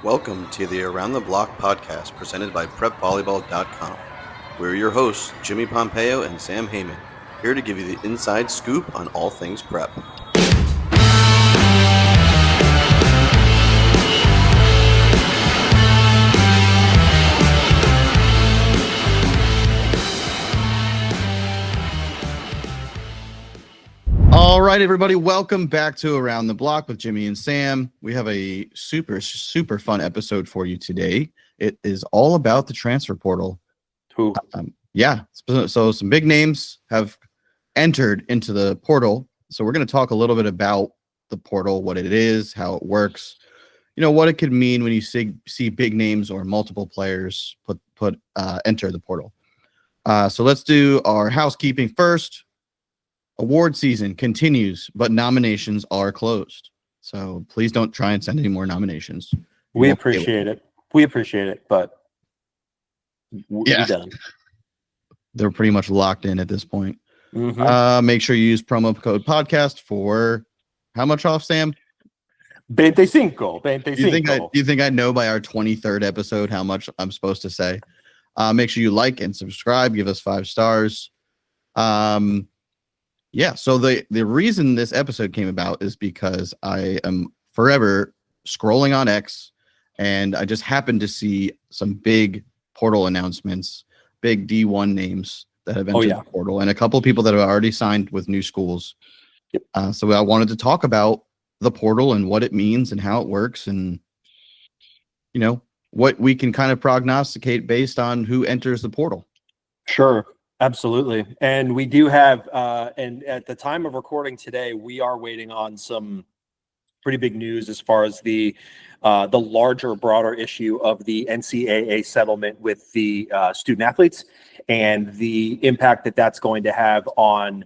Welcome to the Around the Block podcast presented by PrepVolleyball.com. We're your hosts, Jimmy Pompeo and Sam Heyman, here to give you the inside scoop on all things prep. All right, everybody, welcome back to Around the Block with Jimmy and Sam. We have a super fun episode for you today. It is all about the transfer portal. So some big names have entered into the portal. So we're going to talk a little bit about the portal, what it is, how it works, what it could mean when you see big names or multiple players enter the portal. So let's do our housekeeping first. Award season continues, but nominations are closed. So please don't try and send any more nominations. We appreciate it. But we're done. They're pretty much locked in at this point. Mm-hmm. Make sure you use promo code podcast for how much off, Sam? 25. Do you think I know by our 23rd episode how much I'm supposed to say? Make sure you like and subscribe. Give us 5 stars. So the reason this episode came about is because I am forever scrolling on X, and I just happened to see some big portal announcements, big D1 names that have entered the portal, and a couple of people that have already signed with new schools. Yep. So I wanted to talk about the portal and what it means and how it works, and what we can kind of prognosticate based on who enters the portal. Sure. Absolutely. And we do have, and at the time of recording today, we are waiting on some pretty big news as far as the larger, broader issue of the NCAA settlement with the student athletes and the impact that that's going to have on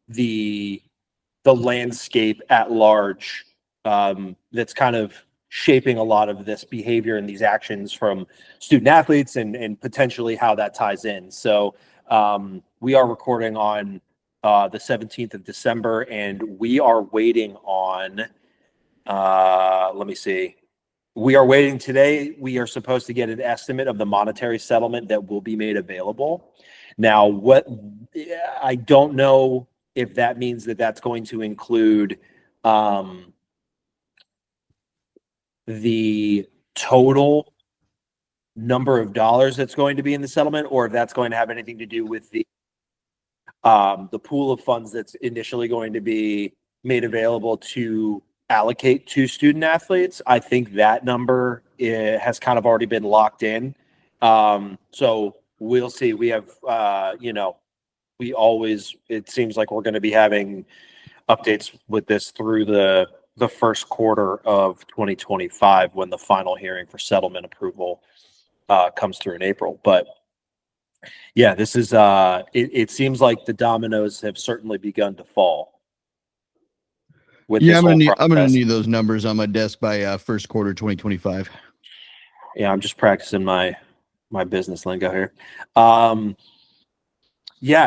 the landscape at large. That's kind of shaping a lot of this behavior and these actions from student athletes and potentially how that ties in. So we are recording on the 17th of December, and we are waiting on, let me see. We are waiting today. We are supposed to get an estimate of the monetary settlement that will be made available. Now, I don't know if that means that that's going to include the total number of dollars that's going to be in the settlement, or if that's going to have anything to do with the pool of funds that's initially going to be made available to allocate to student athletes. I think that number has kind of already been locked in. So we'll see. We have, it seems like we're going to be having updates with this through the first quarter of 2025 when the final hearing for settlement approval comes through in April. But yeah, this is it seems like the dominoes have certainly begun to fall. I'm gonna need those numbers on my desk by first quarter 2025. Yeah, I'm just practicing my business lingo here.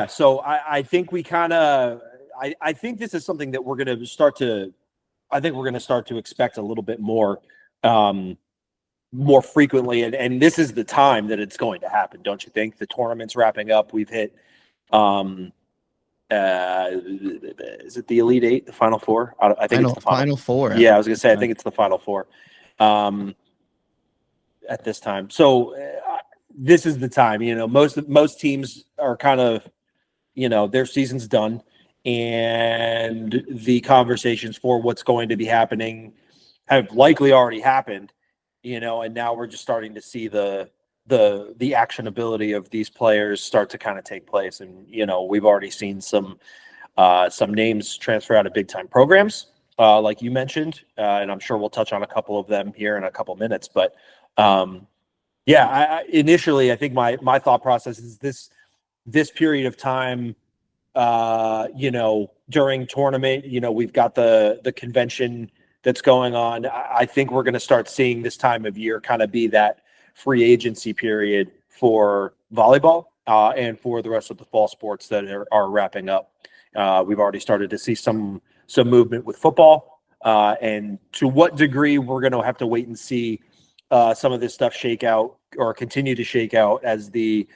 So I think we kind of I think this is something that we're going to start to expect a little bit more frequently. And this is the time that it's going to happen. Don't you think? The tournament's wrapping up. We've hit, is it the Elite Eight, the Final Four? I think it's the Final Four. Yeah, I was going to say, I think it's the Final Four at this time. So this is the time, most teams are kind of, their season's done. And the conversations for what's going to be happening have likely already happened, and now we're just starting to see the actionability of these players start to kind of take place. And, we've already seen some names transfer out of big time programs, like you mentioned, and I'm sure we'll touch on a couple of them here in a couple minutes. But initially, I think my thought process is this period of time, during tournament, we've got the convention that's going on. I think we're going to start seeing this time of year kind of be that free agency period for volleyball and for the rest of the fall sports that are wrapping up. We've already started to see some movement with football. And to what degree we're going to have to wait and see some of this stuff shake out or continue to shake out as the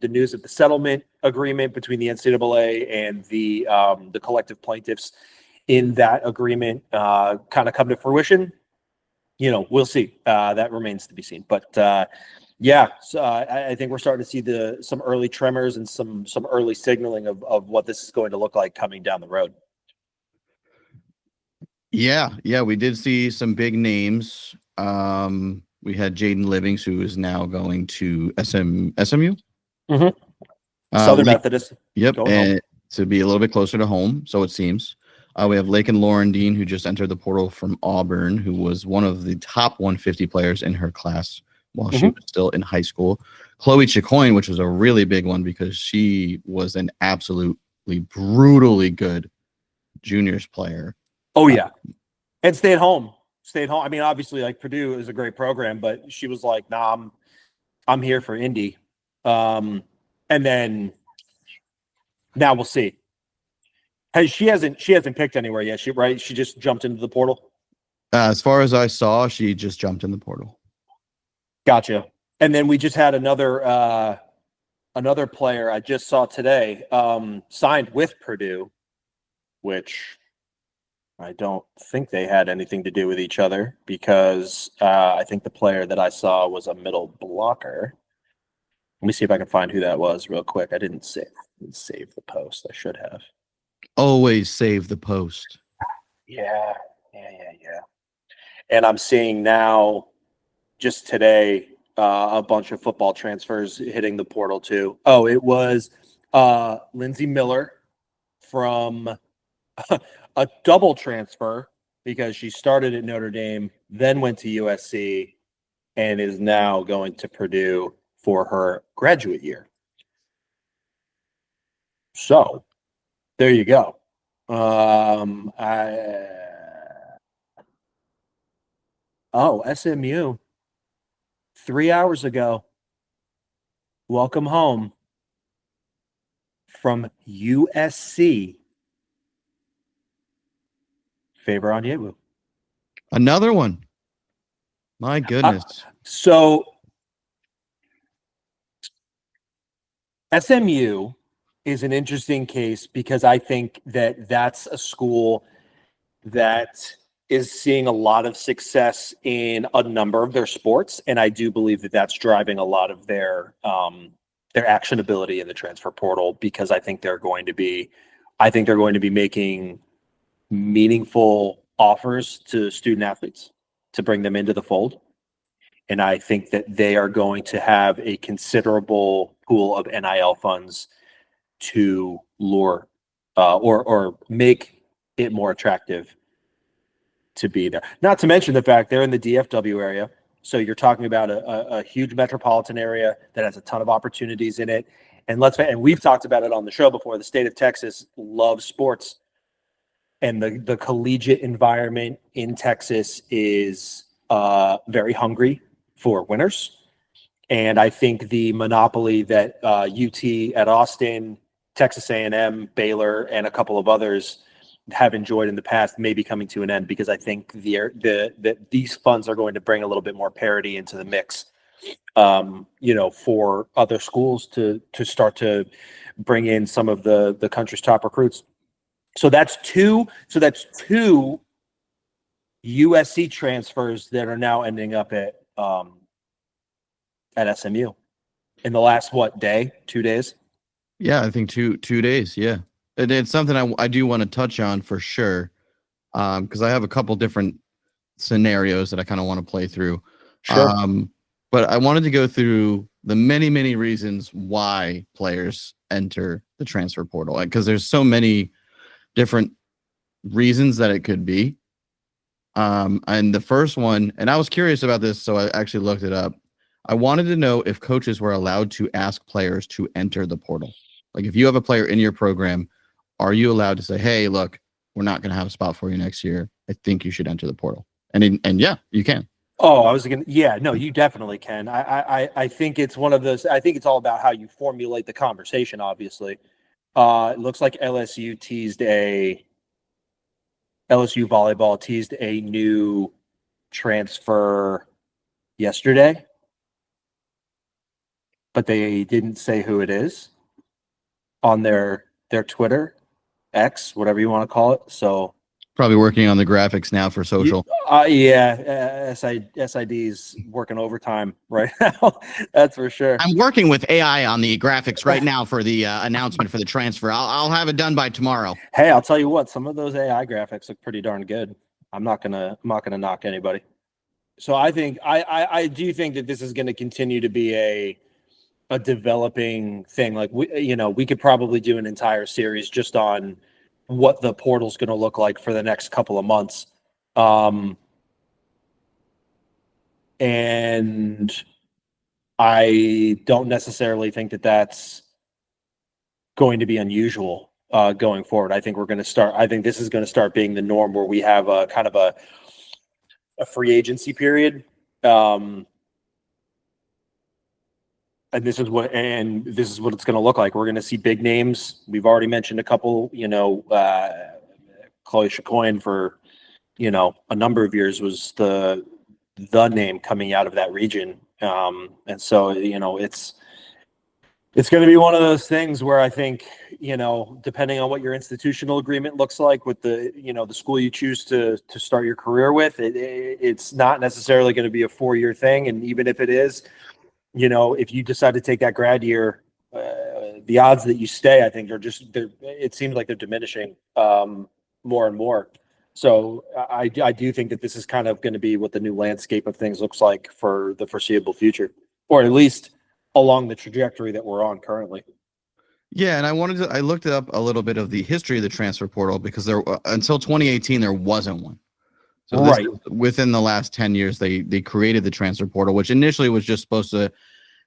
news of the settlement agreement between the NCAA and the collective plaintiffs in that agreement kind of come to fruition. We'll see. That remains to be seen. But yeah, so I think we're starting to see some early tremors and some early signaling of what this is going to look like coming down the road. Yeah, we did see some big names. We had Jaden Livings, who is now going to SMU. Southern Methodist. Yep, and to be a little bit closer to home, so it seems. We have Laken Laurendine, who just entered the portal from Auburn, who was one of the top 150 players in her class while she was still in high school. Chloe Chicoine, which was a really big one because she was an absolutely brutally good juniors player. Oh, yeah. And stayed home. I mean, obviously, like, Purdue is a great program, but she was like, nah, I'm here for Indy. And then now we'll see. She hasn't picked anywhere yet. She just jumped into the portal. As far as I saw, she just jumped in the portal. Gotcha. And then we just had another player I just saw today signed with Purdue, which I don't think they had anything to do with each other because I think the player that I saw was a middle blocker. Let me see if I can find who that was real quick. I didn't save the post. I should have. Always save the post. Yeah. And I'm seeing now, just today, a bunch of football transfers hitting the portal too. Oh, it was Lindsay Miller from a double transfer because she started at Notre Dame, then went to USC, and is now going to Purdue for her graduate year. So there you go. SMU 3 hours ago. Welcome home from USC. Favor Onyewu. Another one. My goodness. So SMU is an interesting case because I think that that's a school that is seeing a lot of success in a number of their sports, and I do believe that that's driving a lot of their actionability in the transfer portal because I think they're going to be making meaningful offers to student athletes to bring them into the fold. And I think that they are going to have a considerable pool of NIL funds to lure or make it more attractive to be there. Not to mention the fact they're in the DFW area. So you're talking about a huge metropolitan area that has a ton of opportunities in it. And we've talked about it on the show before. The state of Texas loves sports. And the collegiate environment in Texas is very hungry for winners. And I think the monopoly that UT at Austin, Texas A&M, Baylor, and a couple of others have enjoyed in the past may be coming to an end because I think these funds are going to bring a little bit more parity into the mix, for other schools to start to bring in some of the country's top recruits. So that's two USC transfers that are now ending up at SMU in the last 2 days? Yeah, I think two days. Yeah, it's something I do want to touch on for sure, because I have a couple different scenarios that I kind of want to play through. Sure. But I wanted to go through the many reasons why players enter the transfer portal, because there's so many different reasons that it could be. And the first one, and I was curious about this, so I actually looked it up. I wanted to know if coaches were allowed to ask players to enter the portal. Like, if you have a player in your program, are you allowed to say, hey, look, we're not going to have a spot for you next year. I think you should enter the portal. And yeah, you can. Oh, you definitely can. I think it's one of those. I think it's all about how you formulate the conversation, obviously. It looks like LSU teased a LSU volleyball teased a new transfer yesterday, but they didn't say who it is on their Twitter, X, whatever you want to call it. So Probably working on the graphics now for social. SID's working overtime right now. That's for sure. I'm working with AI on the graphics right now for the announcement for the transfer. I'll have it done by tomorrow. Hey, I'll tell you what, some of those AI graphics look pretty darn good. I'm not gonna knock anybody. So I think I do think that this is going to continue to be a developing thing. Like we could probably do an entire series just on what the portal's going to look like for the next couple of months. And I don't necessarily think that that's going to be unusual going forward. I think this is going to start being the norm where we have a kind of a free agency period. And this is what it's going to look like. We're going to see big names. We've already mentioned a couple, Chloe Chacoin for, a number of years was the name coming out of that region. And so, it's going to be one of those things where I think, depending on what your institutional agreement looks like with the school you choose to start your career with, it's not necessarily going to be a 4-year thing. And even if it is, if you decide to take that grad year, the odds that you stay, I think it seems like they're diminishing more and more. So I do think that this is kind of going to be what the new landscape of things looks like for the foreseeable future, or at least along the trajectory that we're on currently. Yeah, and I looked up a little bit of the history of the transfer portal because until 2018 there wasn't one. So right. Within the last 10 years they created the transfer portal, which initially was just supposed to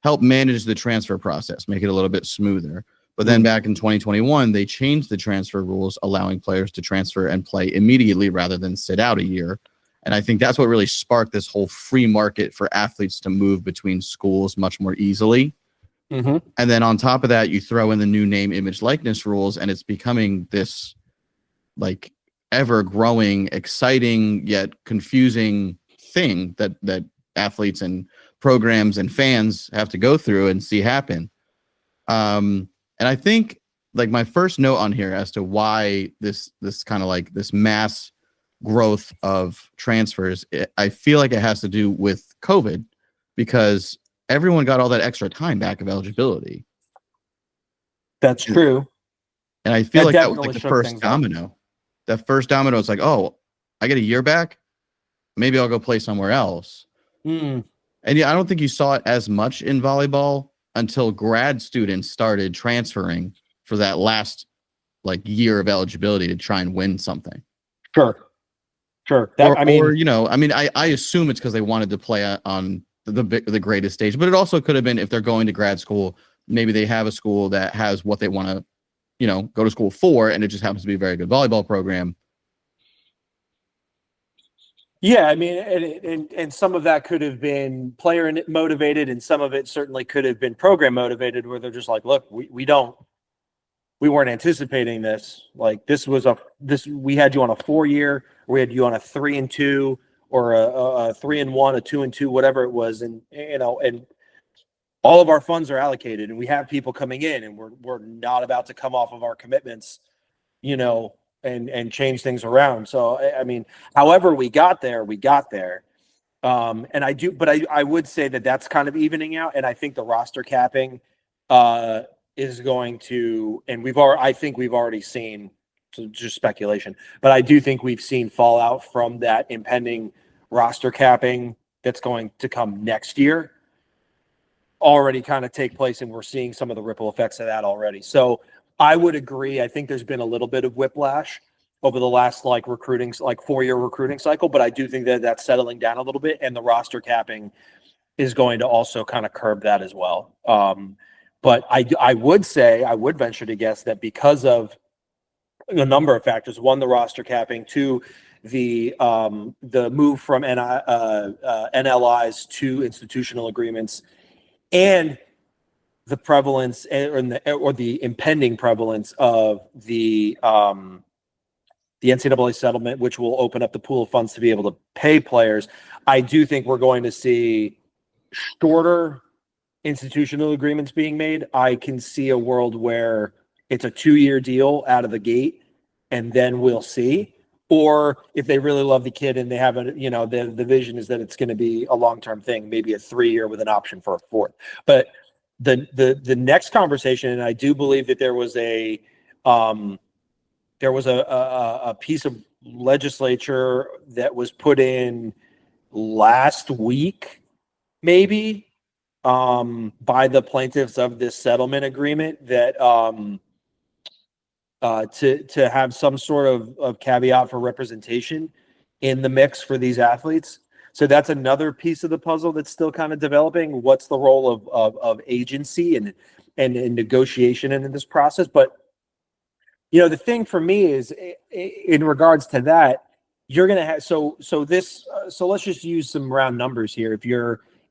help manage the transfer process, make it a little bit smoother. But then back in 2021 they changed the transfer rules, allowing players to transfer and play immediately rather than sit out a year. And I think that's what really sparked this whole free market for athletes to move between schools much more easily. Mm-hmm. And then on top of that, you throw in the new name, image, likeness rules, and it's becoming this like ever growing, exciting yet confusing thing that athletes and programs and fans have to go through and see happen. And I think like my first note on here as to why this kind of like this mass growth of transfers, I feel like it has to do with COVID, because everyone got all that extra time back of eligibility. That's true. And I feel like that was like the first domino. That first domino is like, oh, I get a year back. Maybe I'll go play somewhere else. And yeah, I don't think you saw it as much in volleyball until grad students started transferring for that last like year of eligibility to try and win something. Sure. I assume it's because they wanted to play on the greatest stage, but it also could have been if they're going to grad school, maybe they have a school that has what they want to, go to school for, and it just happens to be a very good volleyball program. Yeah, I mean, and some of that could have been player motivated, and some of it certainly could have been program motivated, where they're just like, look, we weren't anticipating this. Like we had you on a 4-year, or we had you on a 3-2, or a 3-1, a 2-2, whatever it was, and and all of our funds are allocated, and we have people coming in, and we're not about to come off of our commitments, and change things around. So I mean, however we got there. And I would say that that's kind of evening out, and I think the roster capping is going to, and I think we've already seen, so just speculation, but I do think we've seen fallout from that impending roster capping that's going to come next year already kind of take place, and we're seeing some of the ripple effects of that already. So I would agree. I think there's been a little bit of whiplash over the last 4-year recruiting cycle, but I do think that that's settling down a little bit, and the roster capping is going to also kind of curb that as well. But I would venture to guess that because of a number of factors, one, the roster capping, two, the move from NLIs to institutional agreements, and the prevalence or the impending prevalence of the the NCAA settlement, which will open up the pool of funds to be able to pay players, I do think we're going to see shorter institutional agreements being made. I can see a world where it's a 2-year deal out of the gate, and then we'll see. Or if they really love the kid and they have a, the vision is that it's going to be a long-term thing, maybe a 3-year with an option for a 4th. But the next conversation, and I do believe that there was a piece of legislature that was put in last week, maybe, by the plaintiffs of this settlement agreement, that to have some sort of caveat for representation in the mix for these athletes. So that's another piece of the puzzle that's still kind of developing. What's the role of agency and negotiation in this process? But the thing for me is, in regards to that, you're going to have so let's just use some round numbers here.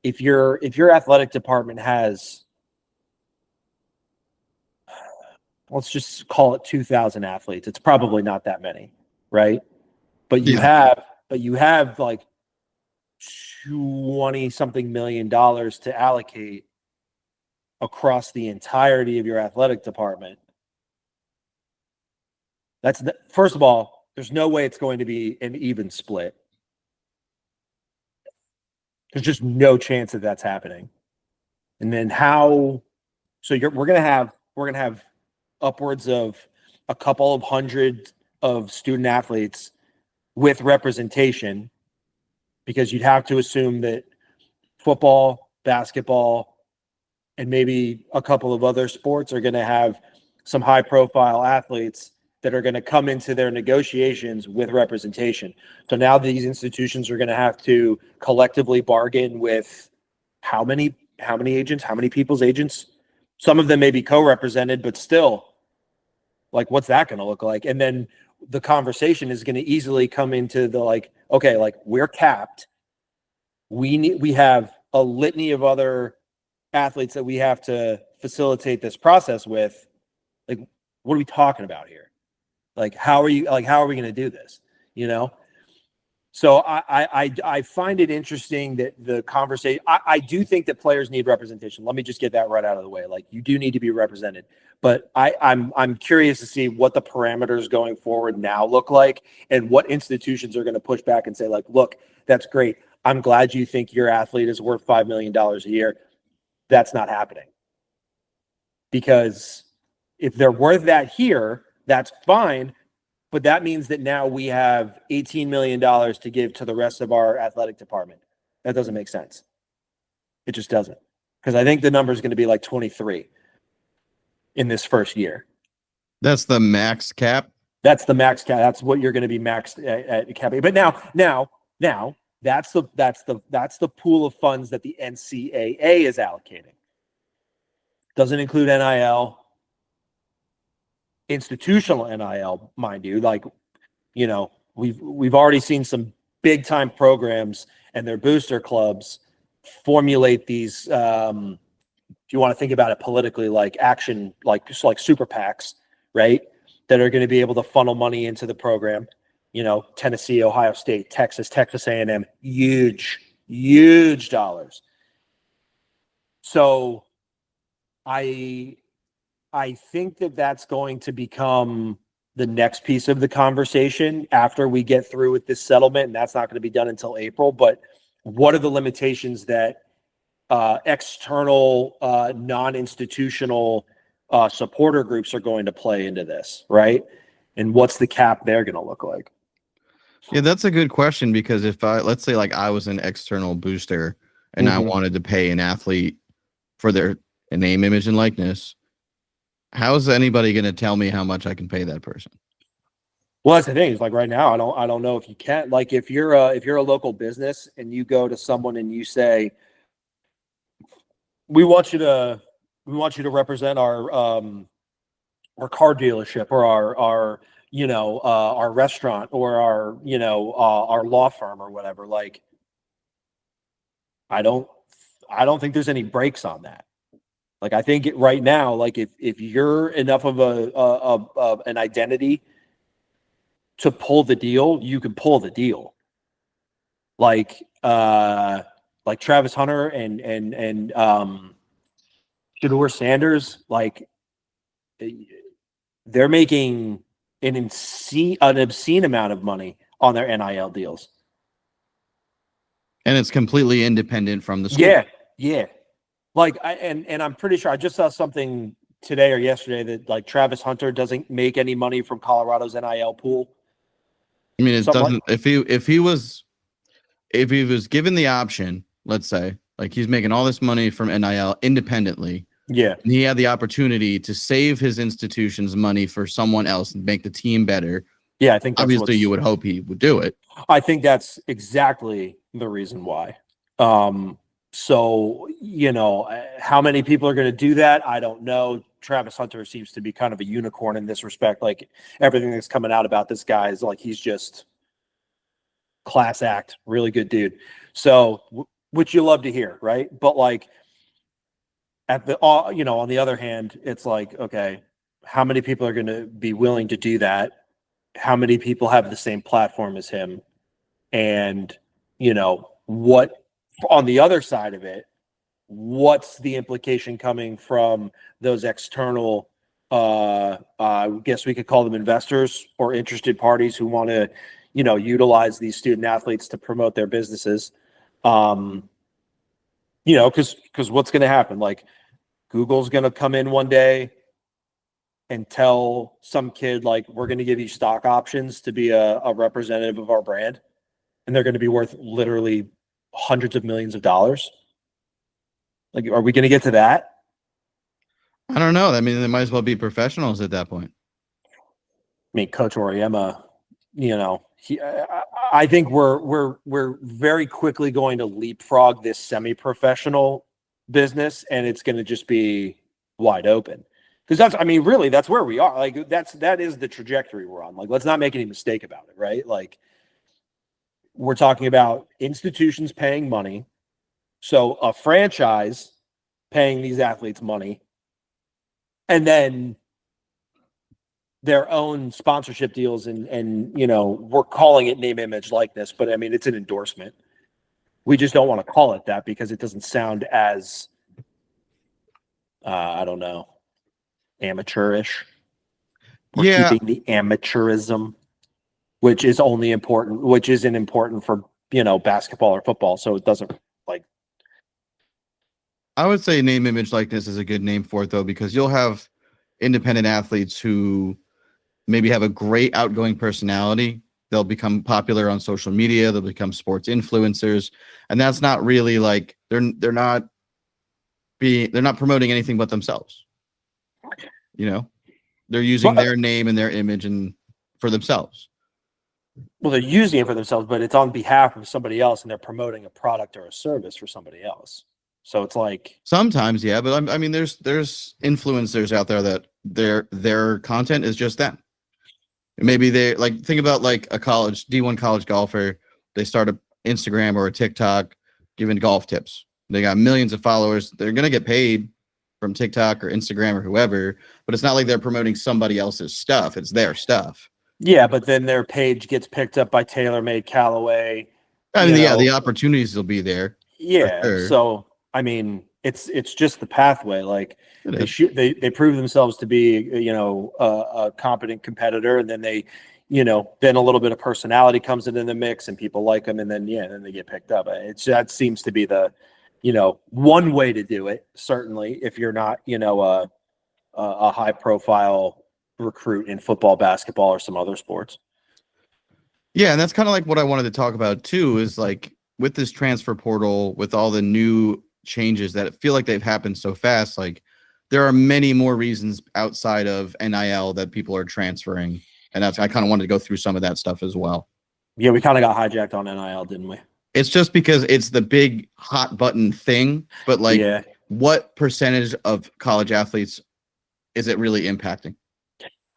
If your athletic department has, let's just call it 2,000 athletes, it's probably not that many, right? But you have like 20 something $million to allocate across the entirety of your athletic department. First of all, there's no way it's going to be an even split. There's just no chance that that's happening. And then we're gonna have upwards of a couple of hundred of student athletes with representation, because you'd have to assume that football, basketball, and maybe a couple of other sports are going to have some high profile athletes that are going to come into their negotiations with representation. So now these institutions are going to have to collectively bargain with how many agents, how many people's agents. Some of them may be co-represented, but still, like, what's that going to look like? And then the conversation is going to easily come into the okay, we're capped. We have a litany of other athletes that we have to facilitate this process with. Like, what are we talking about here? How are we going to do this? So I find it interesting that the conversation, I do think that players need representation. Let me just get that right out of the way. You do need to be represented, but I'm curious to see what the parameters going forward now look like, and what institutions are going to push back and say, look, that's great. I'm glad you think your athlete is worth $5 million a year. That's not happening. Because if they're worth that here, that's fine. But that means that now we have $18 million to give to the rest of our athletic department. That doesn't make sense. It just doesn't. Because I think the number is going to be 23 in this first year. That's the max cap? That's the max cap. That's what you're going to be maxed at capping. But now that's the pool of funds that the NCAA is allocating. Doesn't include NIL. Institutional NIL, mind you. We've already seen some big time programs and their booster clubs formulate these, if you want to think about it politically, action, super PACs, right? That are going to be able to funnel money into the program. Tennessee, Ohio State, Texas A&M, huge dollars. So I think that that's going to become the next piece of the conversation after we get through with this settlement, and that's not going to be done until April. But what are the limitations that external, non-institutional supporter groups are going to play into this, right? And what's the cap they're going to look like? Yeah, that's a good question, because if let's say I was an external booster and I wanted to pay an athlete for their name, image, and likeness, how is anybody going to tell me how much I can pay that person? Well, that's the thing. Is right now, I don't know if you can. If you're a local business and you go to someone and you say, we want you to represent our car dealership, or our restaurant, or our law firm, or whatever. I don't think there's any breaks on that. I think right now, if you're enough of an identity to pull the deal, you can pull the deal. Like Travis Hunter and Shedeur Sanders, like they're making an obscene amount of money on their NIL deals. And it's completely independent from the school. Yeah. Like I'm pretty sure I just saw something today or yesterday that like Travis Hunter doesn't make any money from Colorado's NIL pool. I mean, it Something doesn't. If he was given the option, let's say, like he's making all this money from NIL independently. Yeah. And he had the opportunity to save his institution's money for someone else and make the team better. Yeah, I think that's obviously you would hope he would do it. I think that's exactly the reason why. So, you know, how many people are going to do that? I don't know. Travis Hunter seems to be kind of a unicorn in this respect. Like everything that's coming out about this guy is like, he's just class act, really good dude. So, which you love to hear, right? But like at the, you know, on the other hand, it's like, okay, how many people are going to be willing to do that? How many people have the same platform as him? And, you know, what on the other side of it, what's the implication coming from those external, I guess we could call them investors or interested parties who want to, you know, utilize these student athletes to promote their businesses? You know, because what's going to happen? Like Google's going to come in one day and tell some kid, like, we're going to give you stock options to be a representative of our brand. And they're going to be worth literally hundreds of millions of dollars. Like, are we going to get to that? I don't know. I mean, they might as well be professionals at that point. I mean, Coach Oriema, you know, I think we're very quickly going to leapfrog this semi-professional business, and it's going to just be wide open. Because that's, I mean, really, that's where we are. Like, that is the trajectory we're on. Like, let's not make any mistake about it, right? Like, we're talking about institutions paying money. So a franchise paying these athletes money, and then their own sponsorship deals. And, you know, we're calling it name, image, likeness, but I mean, it's an endorsement. We just don't want to call it that because it doesn't sound as, I don't know, amateurish. We're keeping the amateurism, which is only important, which isn't important for, you know, basketball or football. So it doesn't, like. I would say name, image, likeness is a good name for it, though, because you'll have independent athletes who maybe have a great outgoing personality. They'll become popular on social media. They'll become sports influencers. And that's not really like, they're not promoting anything but themselves. You know, they're using their name and their image and for themselves. Well, they're using it for themselves, but it's on behalf of somebody else, and they're promoting a product or a service for somebody else. So it's like sometimes, yeah, but I mean, there's influencers out there that their content is just them. Maybe they like think about like a D1 college golfer. They start an Instagram or a TikTok giving golf tips. They got millions of followers. They're gonna get paid from TikTok or Instagram or whoever, but it's not like they're promoting somebody else's stuff. It's their stuff. Yeah, but then their page gets picked up by TaylorMade, Callaway. I mean, yeah, the opportunities will be there. Yeah, sure. So I mean, it's just the pathway. Like they prove themselves to be, you know, a competent competitor, and then they, you know, then a little bit of personality comes into the mix, and people like them, and then then they get picked up. That seems to be the, you know, one way to do it. Certainly, if you're not, you know, a high profile recruit in football, basketball, or some other sports. Yeah, and that's kind of like what I wanted to talk about too, is like with this transfer portal, with all the new changes that feel like they've happened so fast, like there are many more reasons outside of NIL that people are transferring. And I kind of wanted to go through some of that stuff as well. Yeah, we kind of got hijacked on NIL, didn't we? It's just because it's the big hot button thing, but like what percentage of college athletes is it really impacting?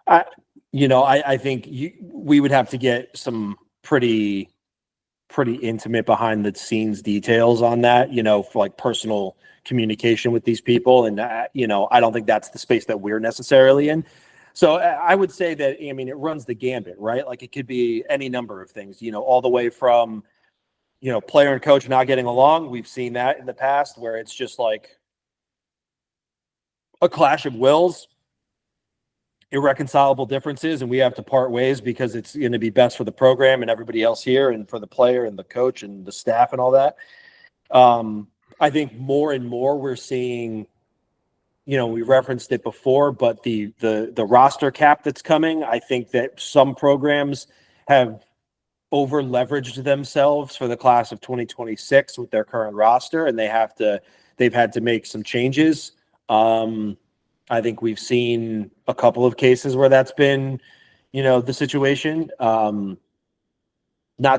I think we would have to get some pretty intimate behind the scenes details on that, you know, for like personal communication with these people. And, you know, I don't think that's the space that we're necessarily in. So I would say that, I mean, it runs the gambit, right? Like it could be any number of things, all the way from, player and coach not getting along. We've seen that in the past where it's just like a clash of wills, irreconcilable differences, and we have to part ways because it's going to be best for the program and everybody else here and for the player and the coach and the staff and all that. I think more and more we're seeing, we referenced it before, but the roster cap that's coming, I think that some programs have over leveraged themselves for the class of 2026 with their current roster, and they've had to make some changes. I think we've seen a couple of cases where that's been, the situation. Not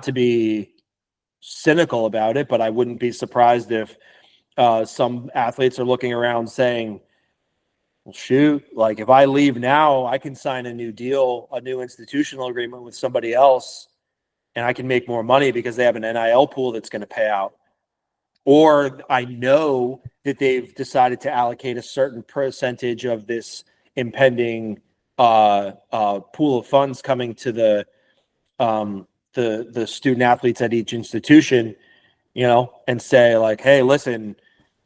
to be cynical about it, but I wouldn't be surprised if some athletes are looking around saying, well, shoot, like if I leave now, I can sign a new deal, a new institutional agreement with somebody else, and I can make more money because they have an NIL pool that's going to pay out. Or I know that they've decided to allocate a certain percentage of this impending pool of funds coming to the student athletes at each institution, and say like, hey, listen,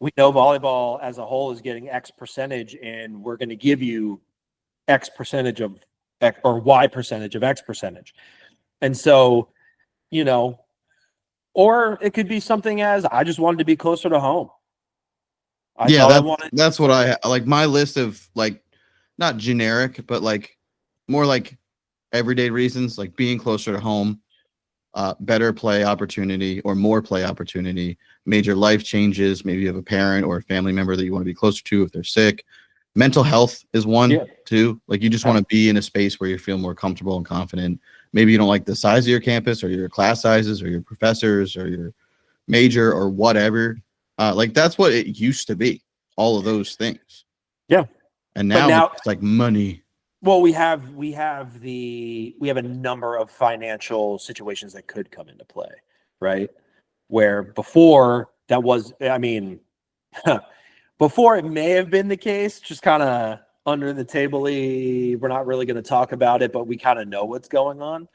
we know volleyball as a whole is getting X percentage, and we're going to give you X percentage of X or Y percentage of X percentage. And so, or it could be something as I just wanted to be closer to home. That's what I like. My list of like, not generic, but like more like everyday reasons, like being closer to home, better play opportunity or more play opportunity, major life changes. Maybe you have a parent or a family member that you want to be closer to if they're sick. Mental health is one too. Like you just want to be in a space where you feel more comfortable and confident. Maybe you don't like the size of your campus or your class sizes or your professors or your major or whatever. Like that's what it used to be. All of those things. Yeah. And now it's like money. Well, we have a number of financial situations that could come into play, right? Where before that was, I mean, before it may have been the case, just kind of under the table-y, we're not really going to talk about it, but we kind of know what's going on.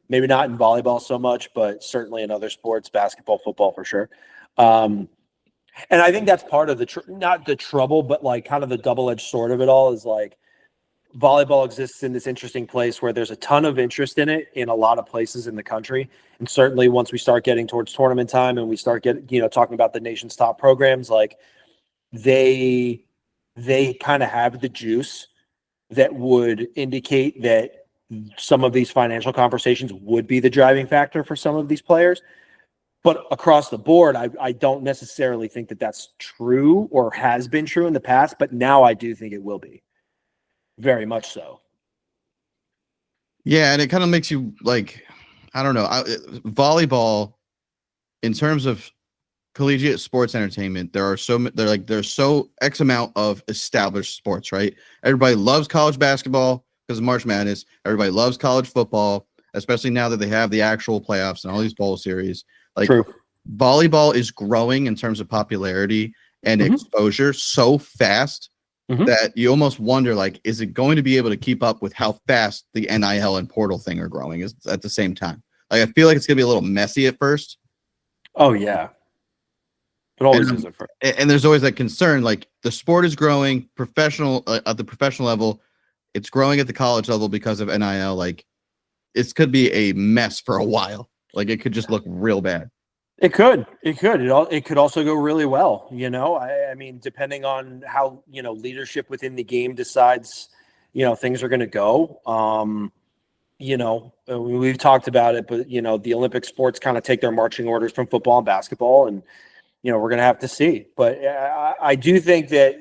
Maybe not in volleyball so much, but certainly in other sports, basketball, football for sure. And I think that's part of not the trouble, but like kind of the double-edged sword of it all is like volleyball exists in this interesting place where there's a ton of interest in it in a lot of places in the country. And certainly once we start getting towards tournament time and we start talking about the nation's top programs, like they kind of have the juice that would indicate that some of these financial conversations would be the driving factor for some of these players. But across the board, I don't necessarily think that that's true or has been true in the past, but now I do think it will be. Very much so. Yeah, and it kind of makes you like, I don't know, volleyball in terms of collegiate sports entertainment, there's so X amount of established sports, right? Everybody loves college basketball because of March Madness. Everybody loves college football, especially now that they have the actual playoffs and all these bowl series. Like True. Volleyball is growing in terms of popularity and exposure so fast that you almost wonder, like, is it going to be able to keep up with how fast the NIL and portal thing are growing at the same time? Like, I feel like it's going to be a little messy at first. Oh, yeah. It always is at first. And there's always that concern, like, the sport is growing at the professional level. It's growing at the college level because of NIL. Like, it could be a mess for a while. Like, it could just look real bad. It could. It could also go really well. I mean, depending on how, leadership within the game decides, things are going to go. We've talked about it, but, the Olympic sports kind of take their marching orders from football and basketball, and, we're going to have to see. But I do think that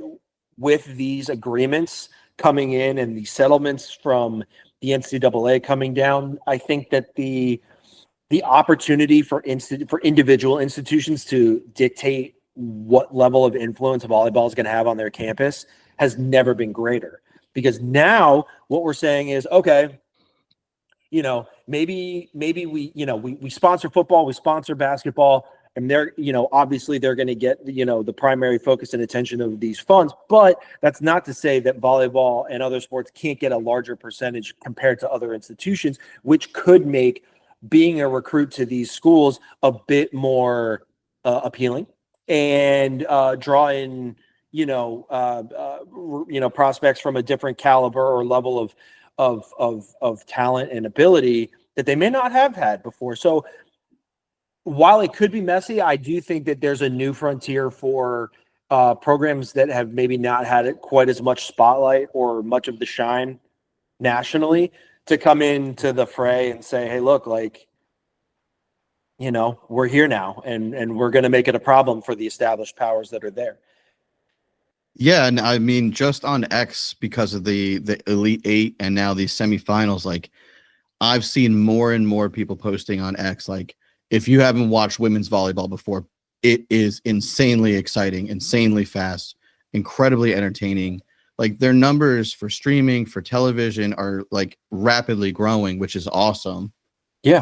with these agreements coming in and the settlements from the NCAA coming down, I think that the opportunity for individual institutions to dictate what level of influence volleyball is going to have on their campus has never been greater. Because now what we're saying is, okay, maybe we sponsor football, we sponsor basketball, and they're, obviously they're going to get, the primary focus and attention of these funds, but that's not to say that volleyball and other sports can't get a larger percentage compared to other institutions, which could make being a recruit to these schools a bit more appealing and draw in, prospects from a different caliber or level of talent and ability that they may not have had before. So while it could be messy, I do think that there's a new frontier for programs that have maybe not had it quite as much spotlight or much of the shine nationally to come into the fray and say, hey, look, like, we're here now and we're going to make it a problem for the established powers that are there. Yeah, and I mean, just on X, because of the Elite Eight and now these semifinals, like I've seen more and more people posting on X. Like, if you haven't watched women's volleyball before, it is insanely exciting, insanely fast, incredibly entertaining. Like their numbers for streaming, for television are like rapidly growing, which is awesome. Yeah,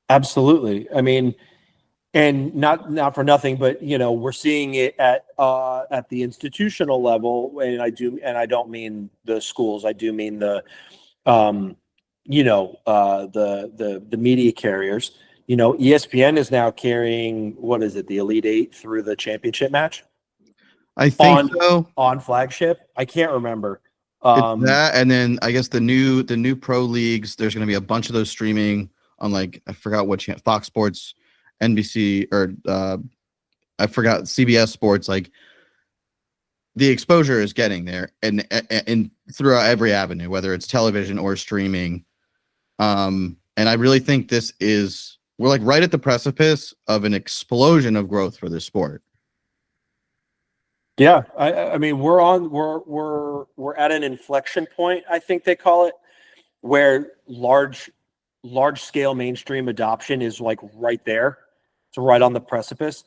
absolutely. I mean, and not for nothing, but we're seeing it at the institutional level, and I don't mean the schools. I do mean the the media carriers. ESPN is now carrying, what is it, the Elite Eight through the championship match I think so. On flagship. I can't remember. It's that, and then I guess the new pro leagues. There's going to be a bunch of those streaming on, like, I forgot what channel, Fox Sports, NBC, or I forgot, CBS Sports. Like the exposure is getting there, and throughout every avenue, whether it's television or streaming. And I really think we're like right at the precipice of an explosion of growth for this sport. Yeah, I mean, we're at an inflection point, I think they call it, where large scale mainstream adoption is like right there. It's right on the precipice.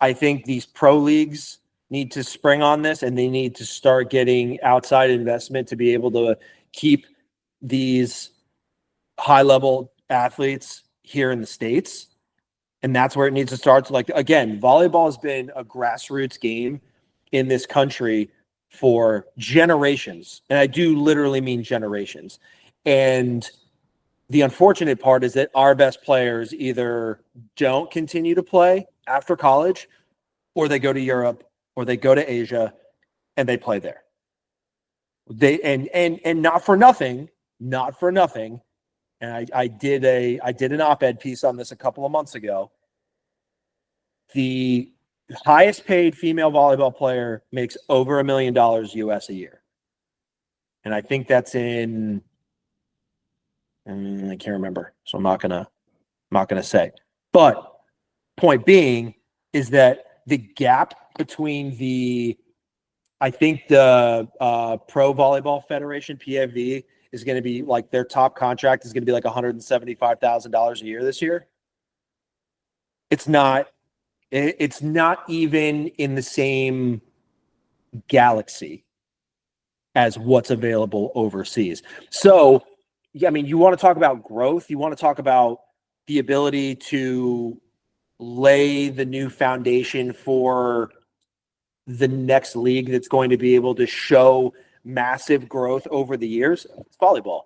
I think these pro leagues need to spring on this, and they need to start getting outside investment to be able to keep these high level athletes here in the States. And that's where it needs to start. So, like, again, volleyball has been a grassroots game in this country for generations. And I do literally mean generations. And the unfortunate part is that our best players either don't continue to play after college, or they go to Europe, or they go to Asia and they play there. And not for nothing. And I did an op-ed piece on this a couple of months ago. The highest paid female volleyball player makes over $1 million US a year. And I think that's in, I can't remember, so I'm not gonna say. But point being is that the gap between I think the Pro Volleyball Federation, PFV, is going to be like, their top contract is going to be like $175,000 a year this year. It's not even in the same galaxy as what's available overseas. So, I mean, you want to talk about growth, you want to talk about the ability to lay the new foundation for the next league that's going to be able to show massive growth over the years. It's volleyball.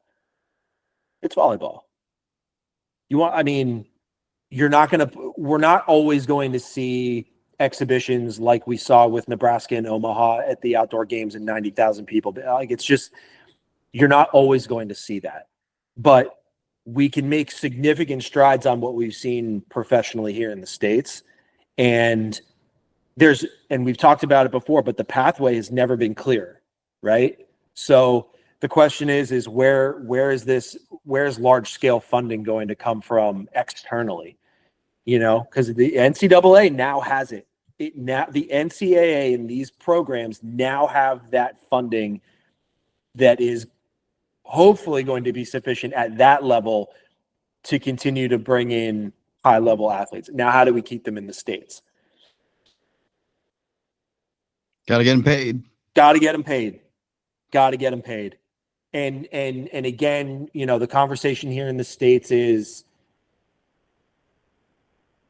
We're not always going to see exhibitions like we saw with Nebraska and Omaha at the outdoor games and 90,000 people. Like, it's just, you're not always going to see that. But we can make significant strides on what we've seen professionally here in the States. And we've talked about it before, but the pathway has never been clear, right? So the question is where's large scale funding going to come from externally? Because the NCAA now has it. The NCAA and these programs now have that funding that is hopefully going to be sufficient at that level to continue to bring in high level athletes. Now, how do we keep them in the States? Got to get them paid. And again, the conversation here in the States is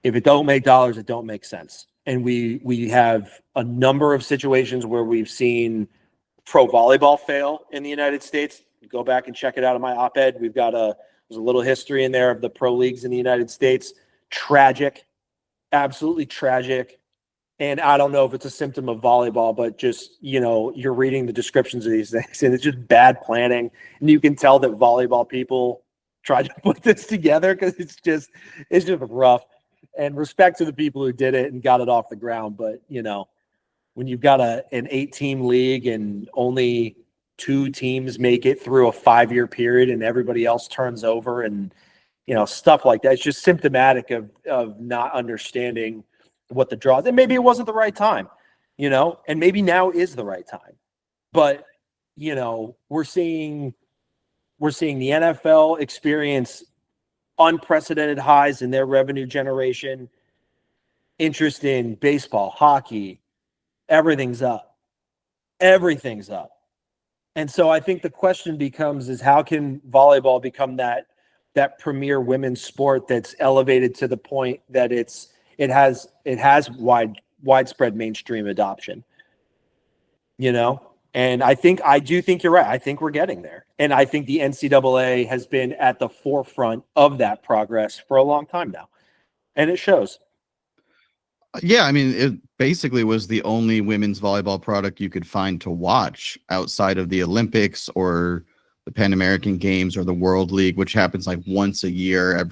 If it don't make dollars, it don't make sense. And we have a number of situations where we've seen pro volleyball fail in the United States. Go back and check it out in my op-ed. There's a little history in there of the pro leagues in the United States. Tragic, absolutely tragic. And I don't know if it's a symptom of volleyball, but just, you're reading the descriptions of these things and it's just bad planning. And you can tell that volleyball people tried to put this together because it's just rough. And respect to the people who did it and got it off the ground. But, when you've got an 8-team league and only 2 teams make it through a 5-year period and everybody else turns over and, stuff like that, it's just symptomatic of not understanding what the draw is. And maybe it wasn't the right time, and maybe now is the right time. But, we're seeing the NFL experience unprecedented highs in their revenue generation, interest in baseball, hockey, everything's up. Everything's up. And so I think the question becomes is how can volleyball become that premier women's sport that's elevated to the point that it has widespread mainstream adoption, And I do think you're right. I think we're getting there. And I think the NCAA has been at the forefront of that progress for a long time now. And it shows. Yeah, I mean, it basically was the only women's volleyball product you could find to watch outside of the Olympics or the Pan American Games or the World League, which happens like once a year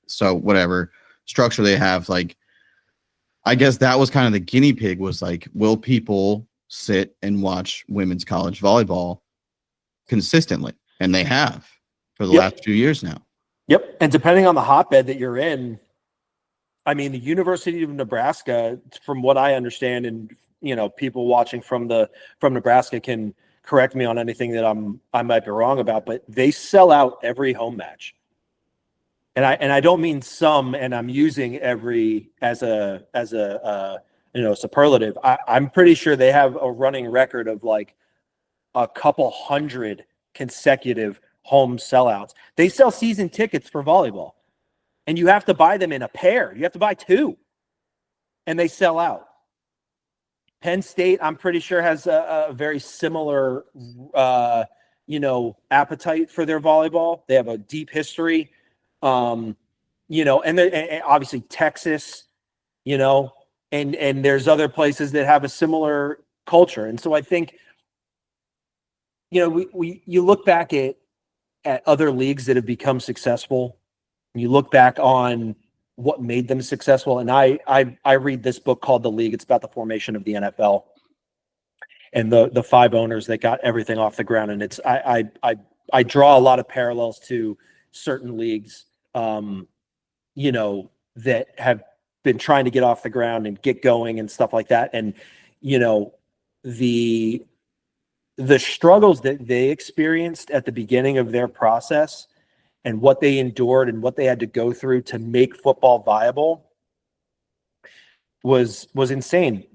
so whatever structure they have. Like, I guess that was kind of the guinea pig was like, will people sit and watch women's college volleyball consistently? And they have for the last few years now. Yep. And depending on the hotbed that you're in, I mean, the University of Nebraska, from what I understand, and people watching from Nebraska can correct me on anything that I might be wrong about, but they sell out every home match. And I don't mean some, and I'm using every as a superlative. I'm pretty sure they have a running record of like a couple hundred consecutive home sellouts. They sell season tickets for volleyball, and you have to buy them in a pair. You have to buy 2, and they sell out. Penn State, I'm pretty sure, has a very similar, appetite for their volleyball. They have a deep history, and obviously Texas, and there's other places that have a similar culture. And so I think, you look back at other leagues that have become successful. You look back on what made them successful. And I read this book called The League. It's about the formation of the NFL and the 5 owners that got everything off the ground. And I draw a lot of parallels to certain leagues, that have been trying to get off the ground and get going and stuff like that. And, the struggles that they experienced at the beginning of their process and what they endured and what they had to go through to make football viable was insane.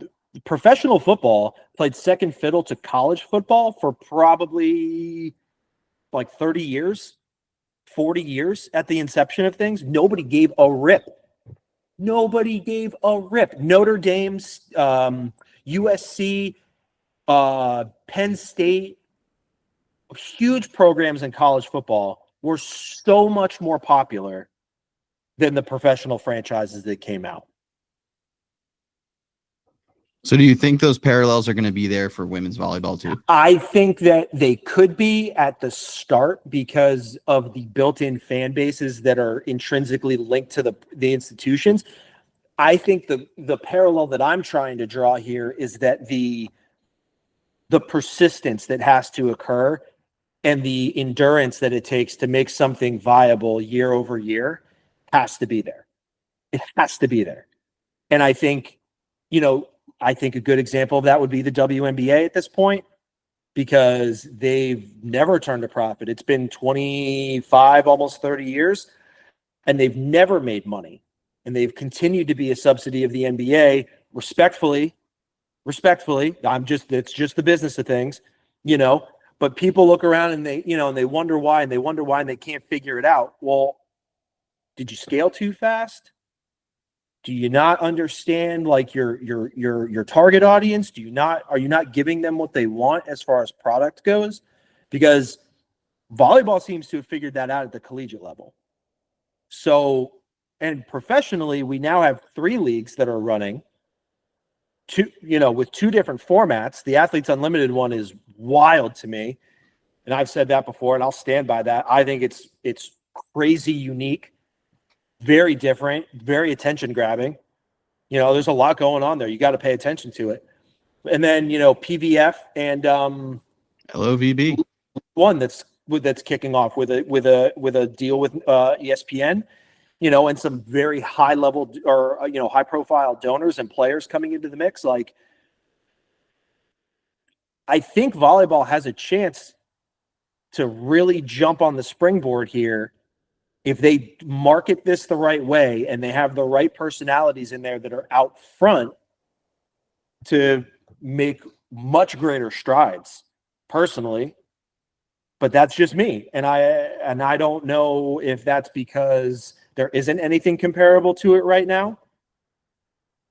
Professional football played second fiddle to college football for probably like 30 years, 40 years at the inception of things. Nobody gave a rip. Nobody gave a rip. Notre Dame's, USC, Penn State, huge programs in college football were so much more popular than the professional franchises that came out. So do you think those parallels are going to be there for women's volleyball too? I think that they could be at the start because of the built-in fan bases that are intrinsically linked to the institutions. I think the parallel that I'm trying to draw here is that the persistence that has to occur and the endurance that it takes to make something viable year over year has to be there. It has to be there. And I think, a good example of that would be the WNBA at this point, because they've never turned a profit. It's been 25, almost 30 years, and they've never made money. And they've continued to be a subsidy of the NBA. Respectfully, it's just the business of things, but people look around and they wonder why, and they can't figure it out. Well, did you scale too fast? Do you not understand like your target audience? Are you not giving them what they want as far as product goes? Because volleyball seems to have figured that out at the collegiate level. So, and professionally, we now have 3 leagues that are running, with 2 different formats. The Athletes Unlimited one is wild to me, and I've said that before, and I'll stand by that. I think it's crazy unique, very different, very attention grabbing. There's a lot going on there. You got to pay attention to it. And then PVF and LOVB one that's kicking off with a deal with ESPN. And some very high level or high profile donors and players coming into the mix. Like, I think volleyball has a chance to really jump on the springboard here if they market this the right way and they have the right personalities in there that are out front to make much greater strides, personally. But that's just me. And I don't know if that's because there isn't anything comparable to it right now,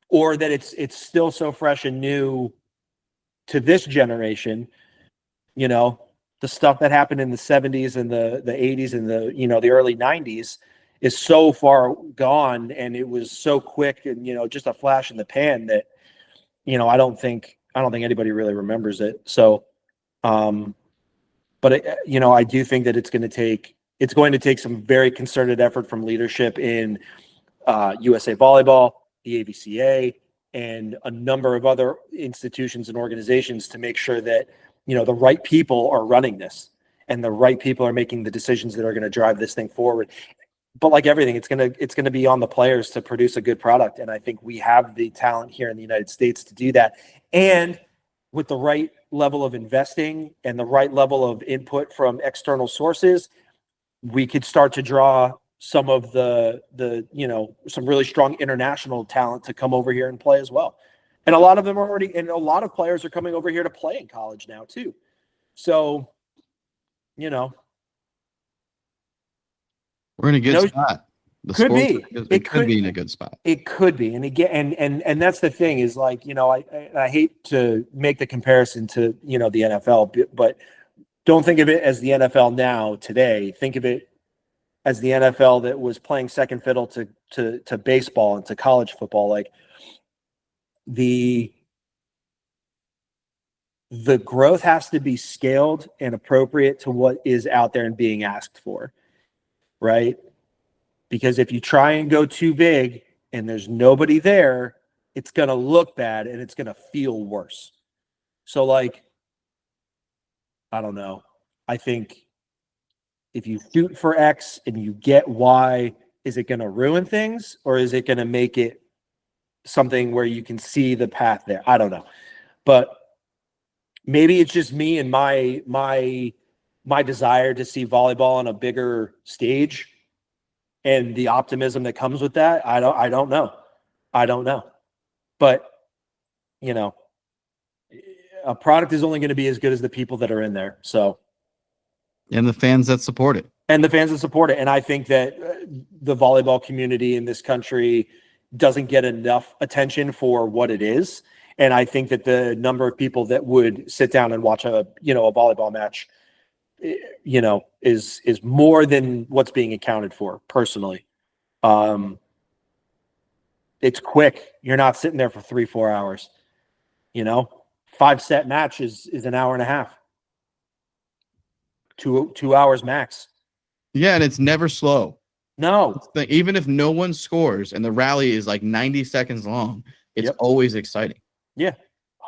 or that it's still so fresh and new to this generation. The stuff that happened in the 70s and the 80s and the early 90s is so far gone, and it was so quick and just a flash in the pan that I don't think anybody really remembers it. So but I do think that it's going to take some very concerted effort from leadership in USA Volleyball, the AVCA, and a number of other institutions and organizations to make sure that the right people are running this and the right people are making the decisions that are going to drive this thing forward. But like everything, it's going to be on the players to produce a good product, and I think we have the talent here in the United States to do that. And with the right level of investing and the right level of input from external sources, we could start to draw some of the some really strong international talent to come over here and play as well. And a lot of them are already, and a lot of players are coming over here to play in college now too. So, we're in a good spot. Could be. It could be in a good spot. It could be. And again, and that's the thing is, like, I hate to make the comparison to, the NFL, but don't think of it as the NFL now today. Think of it as the NFL that was playing second fiddle to baseball and to college football. Like, the growth has to be scaled and appropriate to what is out there and being asked for, right? Because if you try and go too big and there's nobody there, it's going to look bad and it's going to feel worse. So, like, I don't know. I think if you shoot for X and you get Y, is it going to ruin things, or is it going to make it something where you can see the path there? I don't know. But maybe it's just me and my desire to see volleyball on a bigger stage and the optimism that comes with that. I don't know. But a product is only going to be as good as the people that are in there. So, and the fans that support it. And I think that the volleyball community in this country doesn't get enough attention for what it is. And I think that the number of people that would sit down and watch a volleyball match, is more than what's being accounted for, personally. It's quick. You're not sitting there for 3-4 hours. 5-set match is an hour and a half. 2 hours max. Yeah, and it's never slow. No. Even if no one scores and the rally is like 90 seconds long, it's always exciting. Yeah,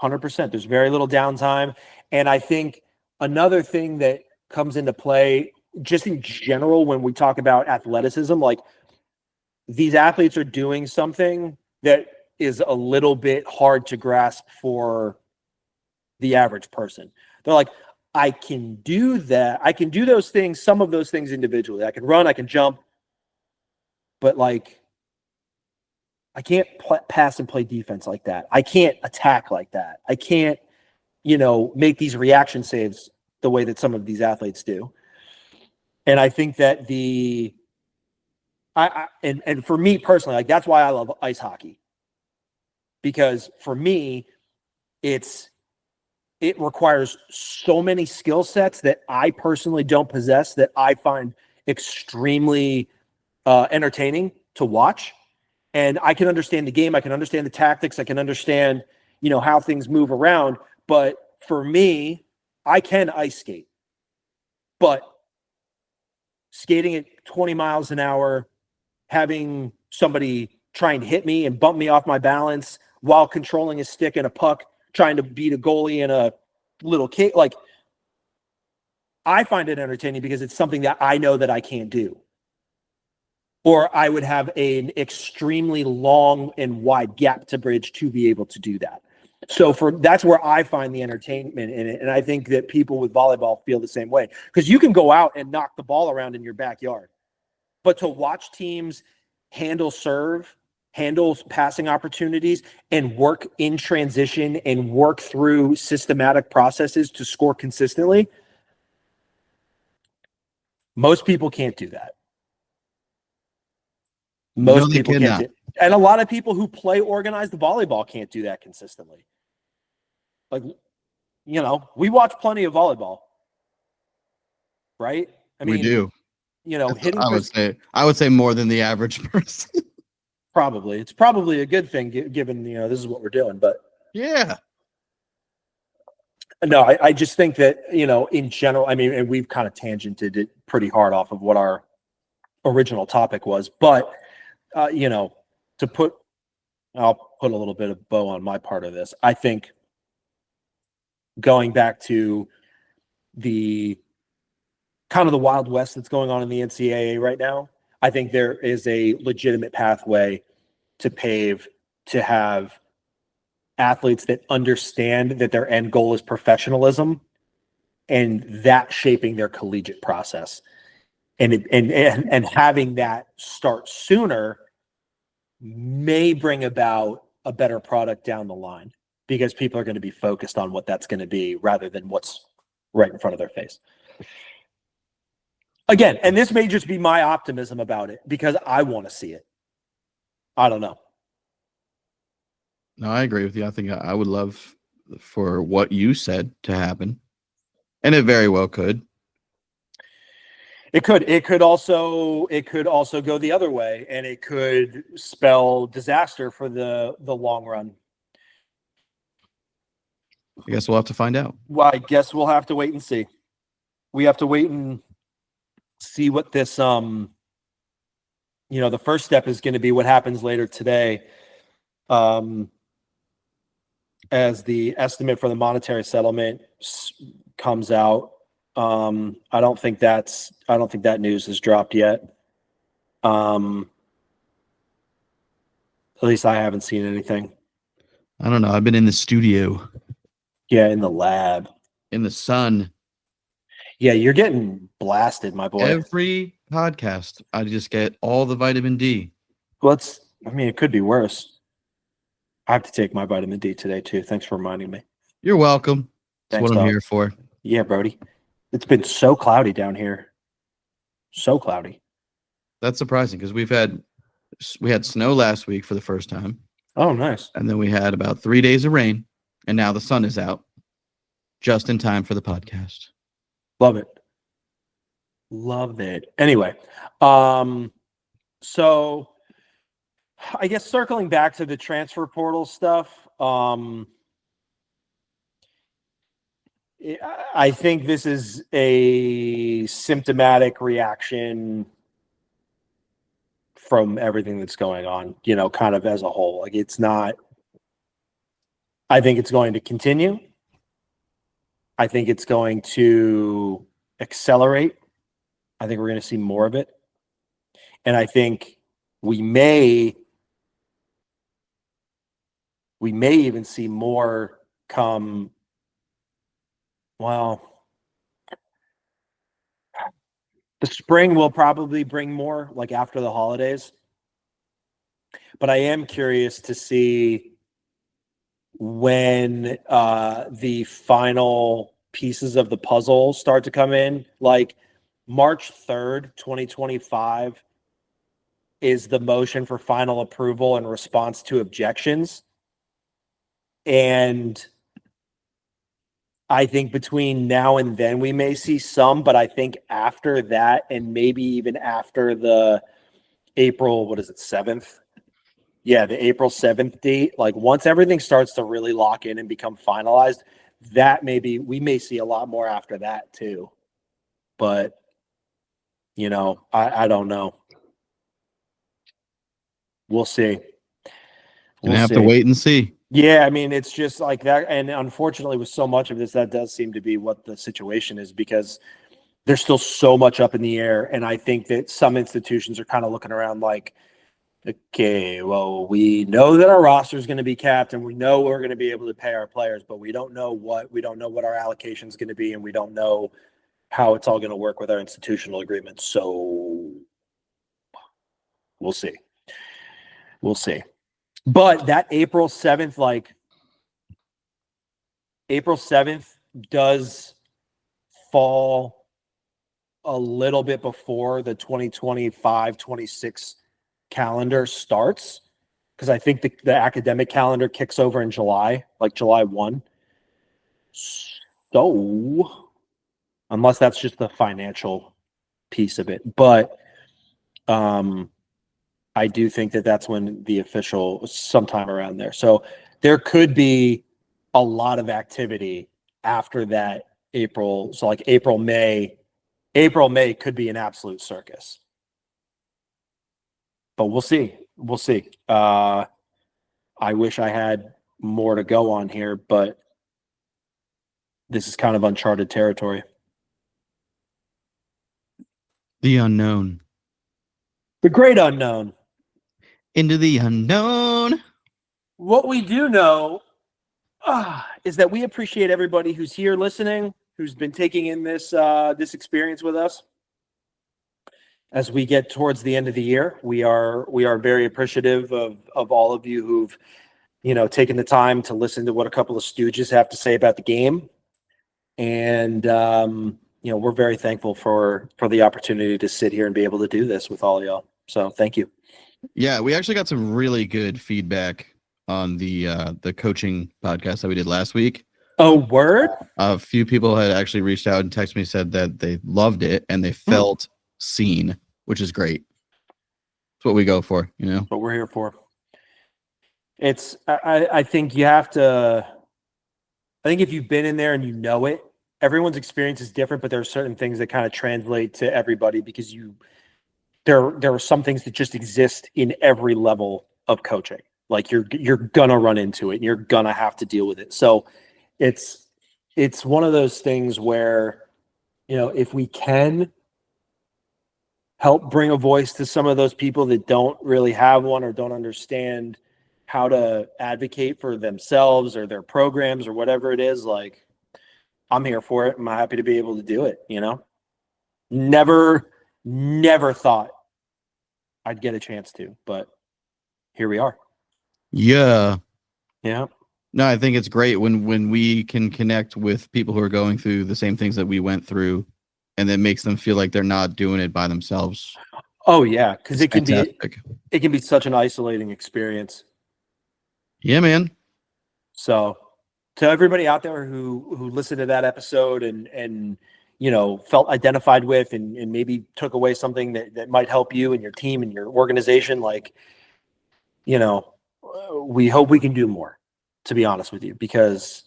100%. There's very little downtime. And I think another thing that comes into play just in general when we talk about athleticism, like, these athletes are doing something that is a little bit hard to grasp for the average person. They're like, I can do that. I can do those things, some of those things individually. I can run, I can jump, but, like, I can't pass and play defense like that. I can't attack like that. I can't, make these reaction saves the way that some of these athletes do. And I think that And for me personally, like that's why I love ice hockey, because for me, it requires so many skill sets that I personally don't possess that I find extremely entertaining to watch. And I can understand the game. I can understand the tactics. I can understand, how things move around. But for me, I can ice skate. But skating at 20 miles an hour, having somebody try and hit me and bump me off my balance while controlling a stick and a puck, trying to beat a goalie in a little kick, like I find it entertaining because it's something that I know that I can't do. Or I would have an extremely long and wide gap to bridge to be able to do that. So that's where I find the entertainment in it. And I think that people with volleyball feel the same way, because you can go out and knock the ball around in your backyard, but to watch teams handle serve, handle passing opportunities, and work in transition and work through systematic processes to score consistently, most people can't do that. Most people can't do it. And a lot of people who play organized volleyball can't do that consistently. Like, we watch plenty of volleyball, right? I mean, we do. Hitting. I would say more than the average person. Probably. It's probably a good thing given, this is what we're doing. But yeah. No, I just think that, in general, I mean, and we've kind of tangented it pretty hard off of what our original topic was. But, I'll put a little bit of bow on my part of this. I think going back to the kind of the Wild West that's going on in the NCAA right now, I think there is a legitimate pathway to pave to have athletes that understand that their end goal is professionalism, and that shaping their collegiate process, and having that start sooner may bring about a better product down the line, because people are going to be focused on what that's going to be rather than what's right in front of their face. Again, and this may just be my optimism about it because I want to see it. I don't know. No, I agree with you. I think I would love for what you said to happen, and it very well could. It could also go the other way, and it could spell disaster for the long run. I guess we'll have to find out. Well, I guess we'll have to wait and see. We have to wait and see what this the first step is going to be what happens later today. As the estimate for the monetary settlement comes out. I don't think that news has dropped yet. At least I haven't seen anything. I don't know. I've been in the studio. Yeah, in the lab. In the sun. Yeah, you're getting blasted, my boy. Every podcast, I just get all the vitamin D. Well, it could be worse. I have to take my vitamin D today, too. Thanks for reminding me. You're welcome. That's what I'm here for. Yeah, Brody. It's been so cloudy down here. So cloudy. That's surprising because we had snow last week for the first time. Oh, nice. And then we had about 3 days of rain, and now the sun is out just in time for the podcast. Love it. Love it. Anyway, so I guess circling back to the transfer portal stuff, I think this is a symptomatic reaction from everything that's going on, kind of as a whole. Like, it's not, I think it's going to continue. I think it's going to accelerate. I think we're going to see more of it. And I think we may even see more come. Well, the spring will probably bring more, like after the holidays. But I am curious to see when the final pieces of the puzzle start to come in. Like March 3rd, 2025 is the motion for final approval in response to objections. And I think between now and then we may see some, but I think after that, and maybe even after the April, 7th? Yeah, the April 7th date, like once everything starts to really lock in and become finalized, that we may see a lot more after that too. But, I don't know. We'll see. Gonna have to wait and see. Yeah, I mean, it's just like that. And unfortunately, with so much of this, that does seem to be what the situation is, because there's still so much up in the air. And I think that some institutions are kind of looking around like, okay, well, we know that our roster is going to be capped and we know we're going to be able to pay our players, but we don't know what our allocation is going to be, and we don't know how it's all going to work with our institutional agreements. So we'll see. But that April 7th does fall a little bit before the 2025-26 calendar starts, because I think the academic calendar kicks over in July, like July 1. So, unless that's just the financial piece of it. But I do think that that's when the official, sometime around there. So there could be a lot of activity after that April. So like April, May could be an absolute circus. But we'll see. I wish I had more to go on here, but this is kind of uncharted territory. The unknown. The great unknown. Into the unknown. What we do know is that we appreciate everybody who's here listening, who's been taking in this experience with us. As we get towards the end of the year, we are very appreciative of all of you who've taken the time to listen to what a couple of stooges have to say about the game, and we're very thankful for the opportunity to sit here and be able to do this with all of y'all. So thank you. Yeah, we actually got some really good feedback on the coaching podcast that we did last week. Oh, word! A few people had actually reached out and texted me, said that they loved it and they felt seen, which is great. That's what we go for, That's what we're here for. It's I think you have to. I think if you've been in there and it, everyone's experience is different, but there are certain things that kind of translate to everybody, because there are some things that just exist in every level of coaching. Like you're gonna run into it and you're gonna have to deal with it. So it's one of those things where, if we can help bring a voice to some of those people that don't really have one or don't understand how to advocate for themselves or their programs or whatever it is, like, I'm here for it. I'm happy to be able to do it. Never thought I'd get a chance to, but here we are. Yeah. No, I think it's great when we can connect with people who are going through the same things that we went through, and that makes them feel like they're not doing it by themselves. Oh yeah, because it can fantastic. be such an isolating experience. Yeah, man. So to everybody out there who listened to that episode and felt identified with and maybe took away something that might help you and your team and your organization, like, we hope we can do more, to be honest with you, because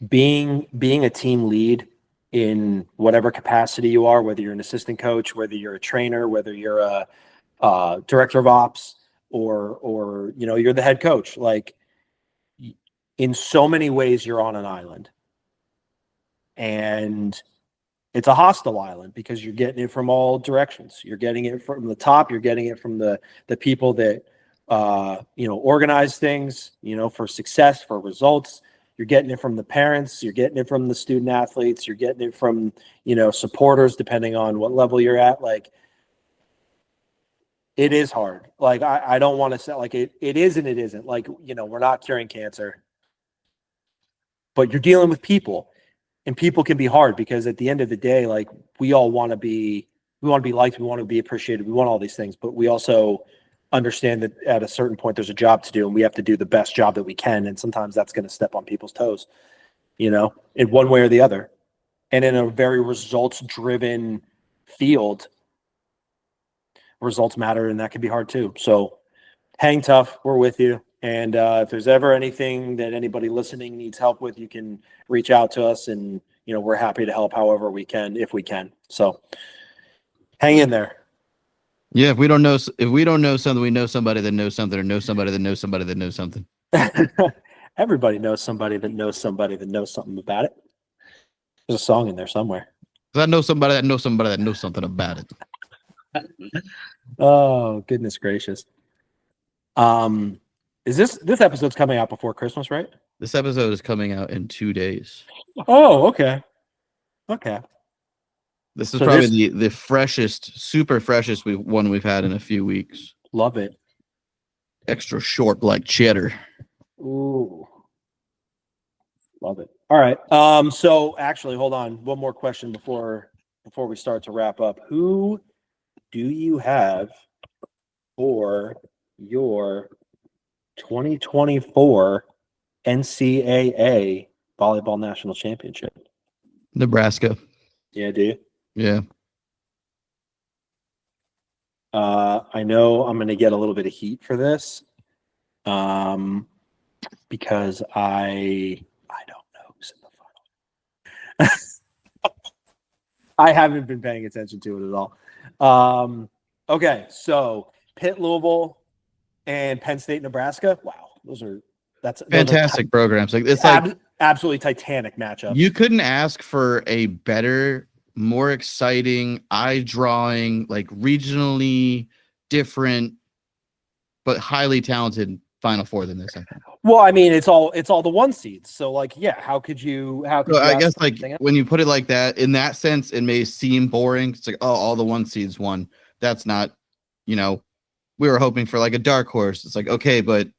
being a team lead in whatever capacity you are, whether you're an assistant coach, whether you're a trainer, whether you're a director of ops, or you're the head coach, like, in so many ways you're on an island, and it's a hostile island because you're getting it from all directions. You're getting it from the top. You're getting it from the people that organize things, for success, for results. You're getting it from the parents. You're getting it from the student athletes. You're getting it from supporters, depending on what level you're at. Like, it is hard. Like, I don't want to say like it is and it isn't. Like, we're not curing cancer, but you're dealing with people, and people can be hard, because at the end of the day, like, we all want to be we want to be liked, we want to be appreciated, we want all these things, but we also understand that at a certain point there's a job to do, and we have to do the best job that we can, and sometimes that's going to step on people's toes, in one way or the other. And in a very results-driven field, results matter, and that can be hard too. So hang tough. We're with you. And if there's ever anything that anybody listening needs help with, you can reach out to us, and we're happy to help however we can, if we can. So hang in there. Yeah, if we don't know something, we know somebody that knows something, or know somebody that knows somebody that knows something. Everybody knows somebody that knows somebody that knows something about it. There's a song in there somewhere. I know somebody that knows somebody that knows something about it. Oh, goodness gracious. Is this episode's coming out before Christmas, right? This episode is coming out in 2 days. Oh, okay. Okay. This is probably the freshest, super freshest one we've had in a few weeks. Love it. Extra short like cheddar. Ooh. Love it. All right. So actually, hold on. One more question before we start to wrap up. Who do you have for your 2024 NCAA Volleyball National Championship? Nebraska. Yeah, do you? Yeah. I know I'm going to get a little bit of heat for this, because I don't know who's in the final. I haven't been paying attention to it at all. Okay, so Pitt, Louisville, and Penn State, Nebraska. Wow, that's fantastic programs. It's absolutely titanic matchups. You couldn't ask for a better, more exciting, eye-drawing, regionally different, but highly talented Final Four than this, I think. Well, I mean, it's all the one seeds. So, how could you? I guess when you put it like that, in that sense, it may seem boring. It's all the one seeds won. That's not, we were hoping for a dark horse. It's okay, but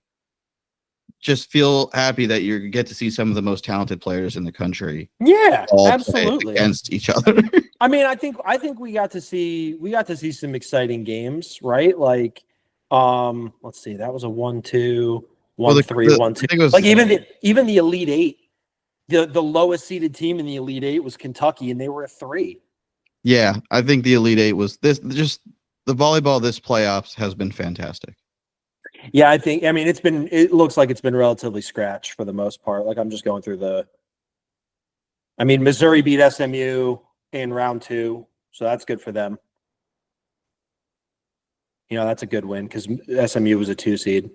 just feel happy that you get to see some of the most talented players in the country. Yeah, absolutely, against each other. I mean, I think we got to see some exciting games, right? Let's see, that was a 1-2, 1-3, 1-2. Even the Elite Eight, the lowest seeded team in the Elite Eight was Kentucky, and they were a 3. Yeah, I think the Elite Eight was just the volleyball this playoffs has been fantastic. Yeah, it looks like it's been relatively scratch for the most part. I'm just going through Missouri beat SMU in round 2, so that's good for them. That's a good win because SMU was a 2 seed.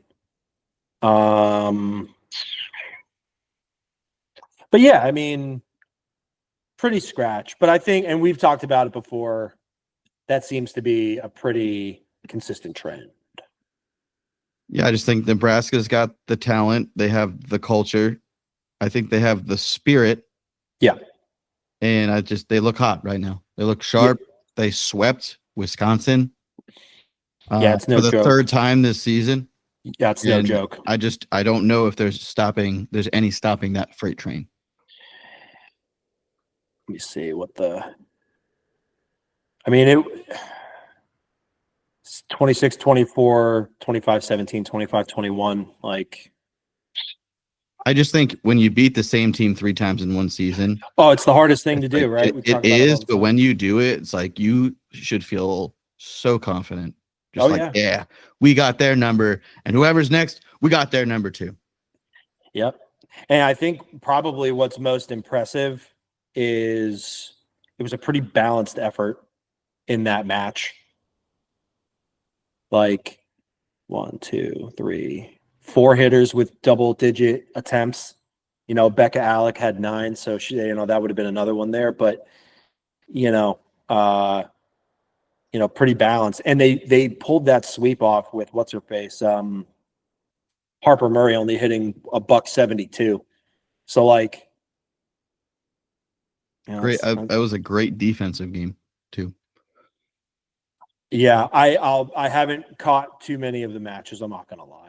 But yeah, pretty scratch. But I think, and we've talked about it before, that seems to be a pretty consistent trend. Yeah, I just think Nebraska's got the talent. They have the culture. I think they have the spirit. Yeah. And they look hot right now. They look sharp. Yeah. They swept Wisconsin. It's no for the joke. 3rd time this season. Yeah, it's no joke. I don't know if there's any stopping that freight train. Let me see what it's 26-24, 25-17, 25-21. I just think when you beat the same team 3 times in one season. Oh, it's the hardest thing to do, right? It is, but when you do it, it's you should feel so confident. Just yeah, we got their number, and whoever's next, we got their number too. Yep. And I think probably what's most impressive is it was a pretty balanced effort in that match. 1, 2, 3, 4 hitters with double-digit attempts. Becca Alec had 9, so she, that would have been another one there. But pretty balanced, and they pulled that sweep off with what's her face, Harper Murray only hitting $172. So great. That was a great defensive game too. Yeah, I haven't caught too many of the matches. I'm not gonna lie.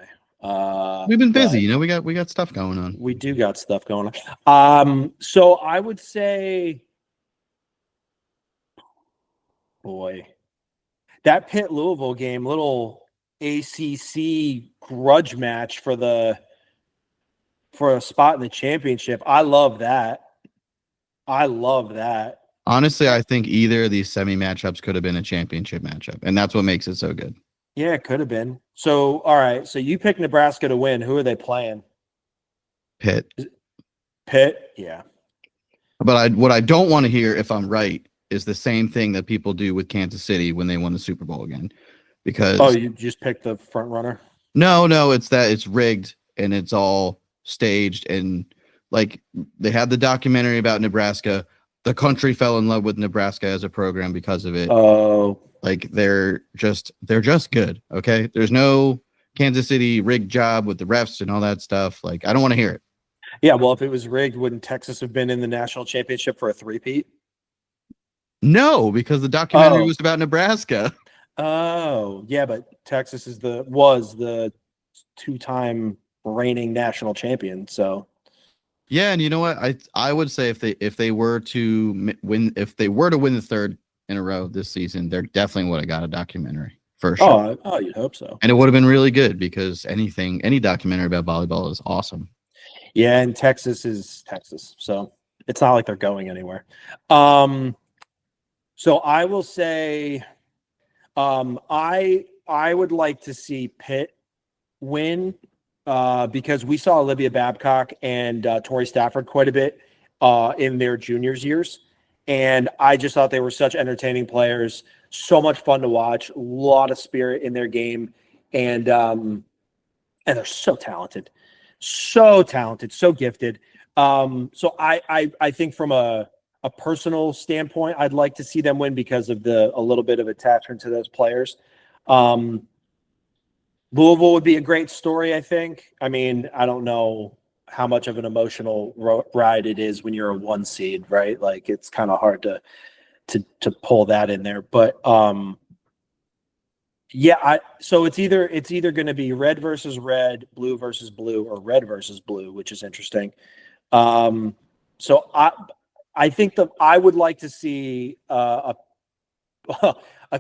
We've been busy, we got stuff going on. We do got stuff going on. So I would say boy. That Pitt Louisville game, little ACC grudge match for a spot in the championship. I love that. Honestly, I think either of these semi matchups could have been a championship matchup, and that's what makes it so good. Yeah, it could have been. So, all right. So you pick Nebraska to win. Who are they playing? Pitt. Pitt. Yeah. But what I don't want to hear, if I'm right, is the same thing that people do with Kansas City when they won the Super Bowl again. Because you just picked the front runner? No, it's that it's rigged and it's all staged, and like they had the documentary about Nebraska. The country fell in love with Nebraska as a program because of it. Oh, like they're just good. Okay, there's no Kansas City rigged job with the refs and all that stuff. Like I don't want to hear it. Yeah, well, if it was rigged, wouldn't Texas have been in the national championship for a three-peat? No, because the documentary was about Nebraska. Oh, yeah, but Texas was the two-time reigning national champion. So yeah, and you know what? I would say if they were to win the third in a row this season, they're definitely would have got a documentary for sure. Oh, you'd hope so. And it would have been really good because any documentary about volleyball is awesome. Yeah, and Texas is Texas, so it's not like they're going anywhere. So I will say, I would like to see Pitt win because we saw Olivia Babcock and Tori Stafford quite a bit in their juniors years, and I just thought they were such entertaining players, so much fun to watch, a lot of spirit in their game, and they're so talented, so gifted. So I think from a personal standpoint, I'd like to see them win because of a little bit of attachment to those players. Louisville would be a great story, I think. I mean, I don't know how much of an emotional ride it is when you're a 1 seed, right? Like it's kind of hard to pull that in there, but yeah, so it's either going to be red versus red, blue versus blue, or red versus blue, which is interesting. So I think I would like to see a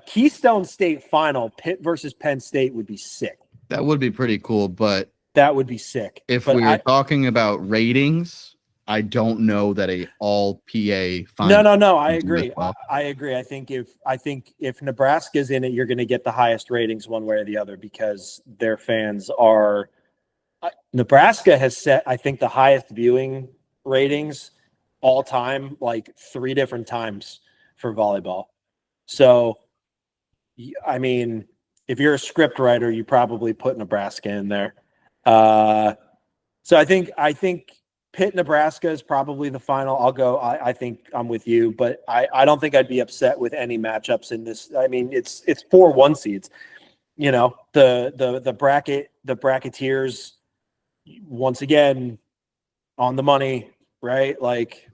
Keystone State final, Pitt versus Penn State would be sick. That would be pretty cool, but that would be sick. If we're talking about ratings, I don't know that a all PA final. No. I agree. I agree. I think if Nebraska's in it, you're going to get the highest ratings one way or the other because their fans are. Nebraska has set, I think, the highest viewing ratings all time, like 3 different times for volleyball. So, I mean, if you're a script writer, you probably put Nebraska in there. So I think Pitt, Nebraska is probably the final. I'll go. I think I'm with you, but I don't think I'd be upset with any matchups in this. I mean, it's 4 1 seeds. You know, the bracketiers once again on the money, right? Like,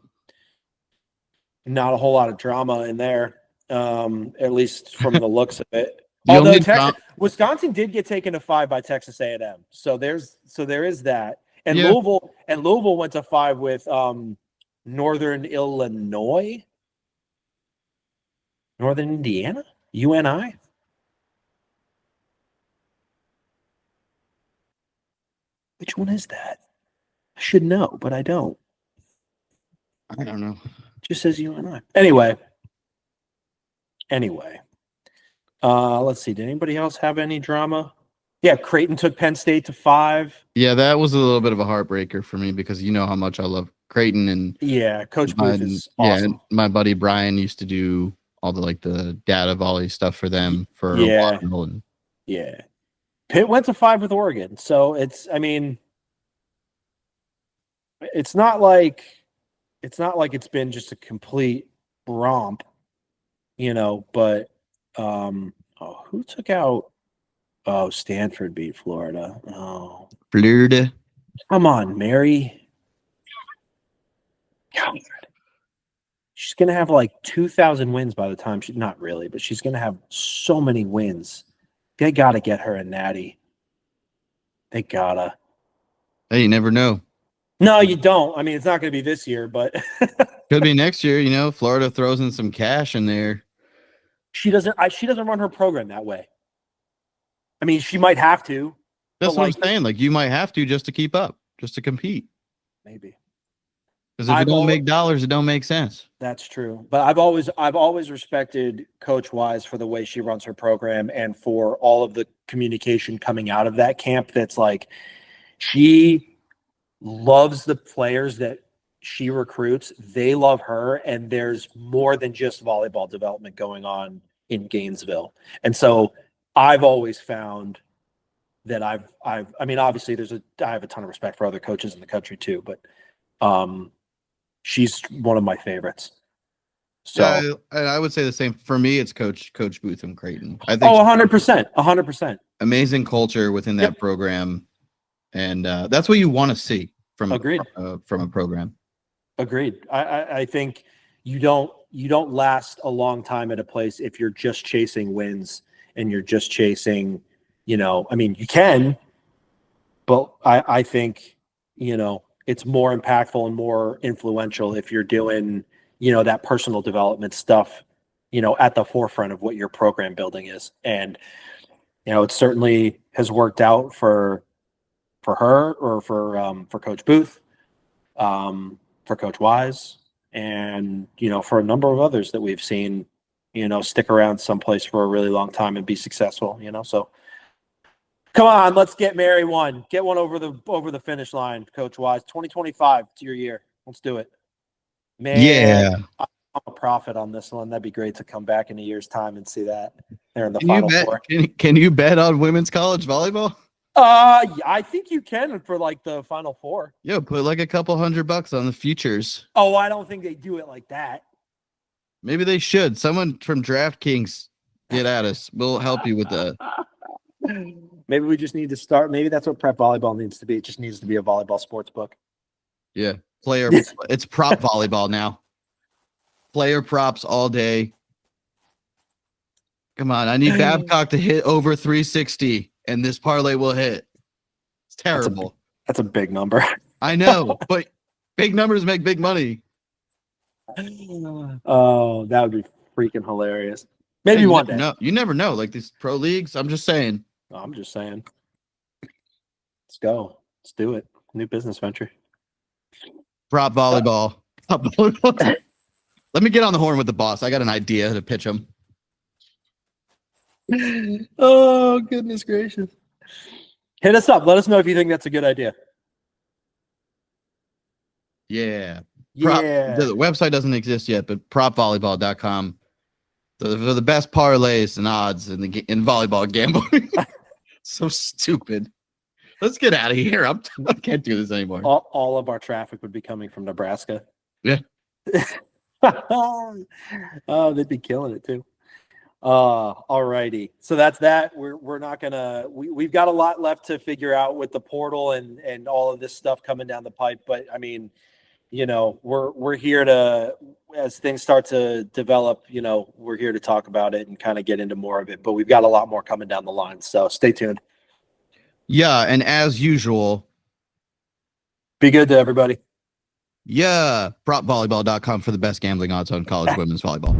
not a whole lot of drama in there, at least from the looks of it. Although Wisconsin did get taken to 5 by Texas A&M, so there is that. And yeah. Louisville went to 5 with Northern Illinois, Northern Indiana, UNI. Which one is that? I should know, but I don't. I don't know. It just says UNI. Anyway. Let's see. Did anybody else have any drama? Yeah, Creighton took Penn State to 5. Yeah, that was a little bit of a heartbreaker for me because you know how much I love Creighton and yeah, Coach Booth is awesome. Yeah, my buddy Brian used to do all the data volley stuff for them for a while. Yeah. Pitt went to 5 with Oregon, so it's not like it's been just a complete romp, you know, but who took out? Oh, Stanford beat Florida. Oh, Florida. Come on, Mary. God. She's gonna have like 2,000 wins by the time not really, but she's gonna have so many wins. They gotta get her a natty. They gotta. Hey, you never know. No, you don't. I mean, it's not gonna be this year, but could be next year. You know, Florida throws in some cash in there. She doesn't run her program that way. I mean, she might have to. That's but, what like, I'm saying. Like, you might have to just to keep up, just to compete. maybe. Because if you don't make dollars, it don't make sense. That's true. But I've always respected Coach Wise for the way she runs her program and for all of the communication coming out of that camp. That's like, she loves the players that she recruits. They love her, and there's more than just volleyball development going on in Gainesville. And so I've always found that I mean, obviously I have a ton of respect for other coaches in the country too, but she's one of my favorites. So yeah, I would say the same. For me, it's Coach Booth and Creighton. I think 100%. Amazing culture within that program. And that's what you want to see from a program. Agreed. I think you don't last a long time at a place if you're just chasing wins and you're just chasing, I mean, you can, but I think, it's more impactful and more influential if you're doing, that personal development stuff, at the forefront of what your program building is. And, it certainly has worked out for her or for Coach Booth, for Coach Wise, and, for a number of others that we've seen, stick around someplace for a really long time and be successful, so come on, let's get Mary one. Get one over the finish line, Coach Wise. 2025 to your year. Let's do it. Man, yeah. I'm a prophet on this one. That'd be great to come back in a year's time and see that there in the Final Four. Can you bet on women's college volleyball? I think you can for like the Final Four. Yeah, put like a couple $100 on the futures. Oh, I don't think they do it like that. Maybe they should. Someone from DraftKings get at us. We'll help you with that. Maybe we just need to start. Maybe that's what prep volleyball needs to be. It just needs to be a volleyball sports book. Yeah. It's prop volleyball now. Player props all day. Come on. I need Babcock to hit over 360 and this parlay will hit. It's terrible. That's a big number. I know, but big numbers make big money. Oh, that would be freaking hilarious. Maybe one day. No, you never know. Like these pro leagues, I'm just saying. Let's go. Let's do it. New business venture. Prop volleyball. Let me get on the horn with the boss. I got an idea to pitch him. Oh, goodness gracious. Hit us up. Let us know if you think that's a good idea. Yeah. Yeah. The website doesn't exist yet, but propvolleyball.com. For the best parlays and odds in volleyball gambling. So stupid. Let's get out of here. I can't do this anymore. All of our traffic would be coming from Nebraska. Yeah. Oh, they'd be killing it too. All righty. So that's that. We're not gonna. We've got a lot left to figure out with the portal and all of this stuff coming down the pipe. But I mean, we're here to, as things start to develop, we're here to talk about it and kind of get into more of it. But we've got a lot more coming down the line. So stay tuned. Yeah, and as usual, be good to everybody. Yeah, propvolleyball.com for the best gambling odds on college women's volleyball.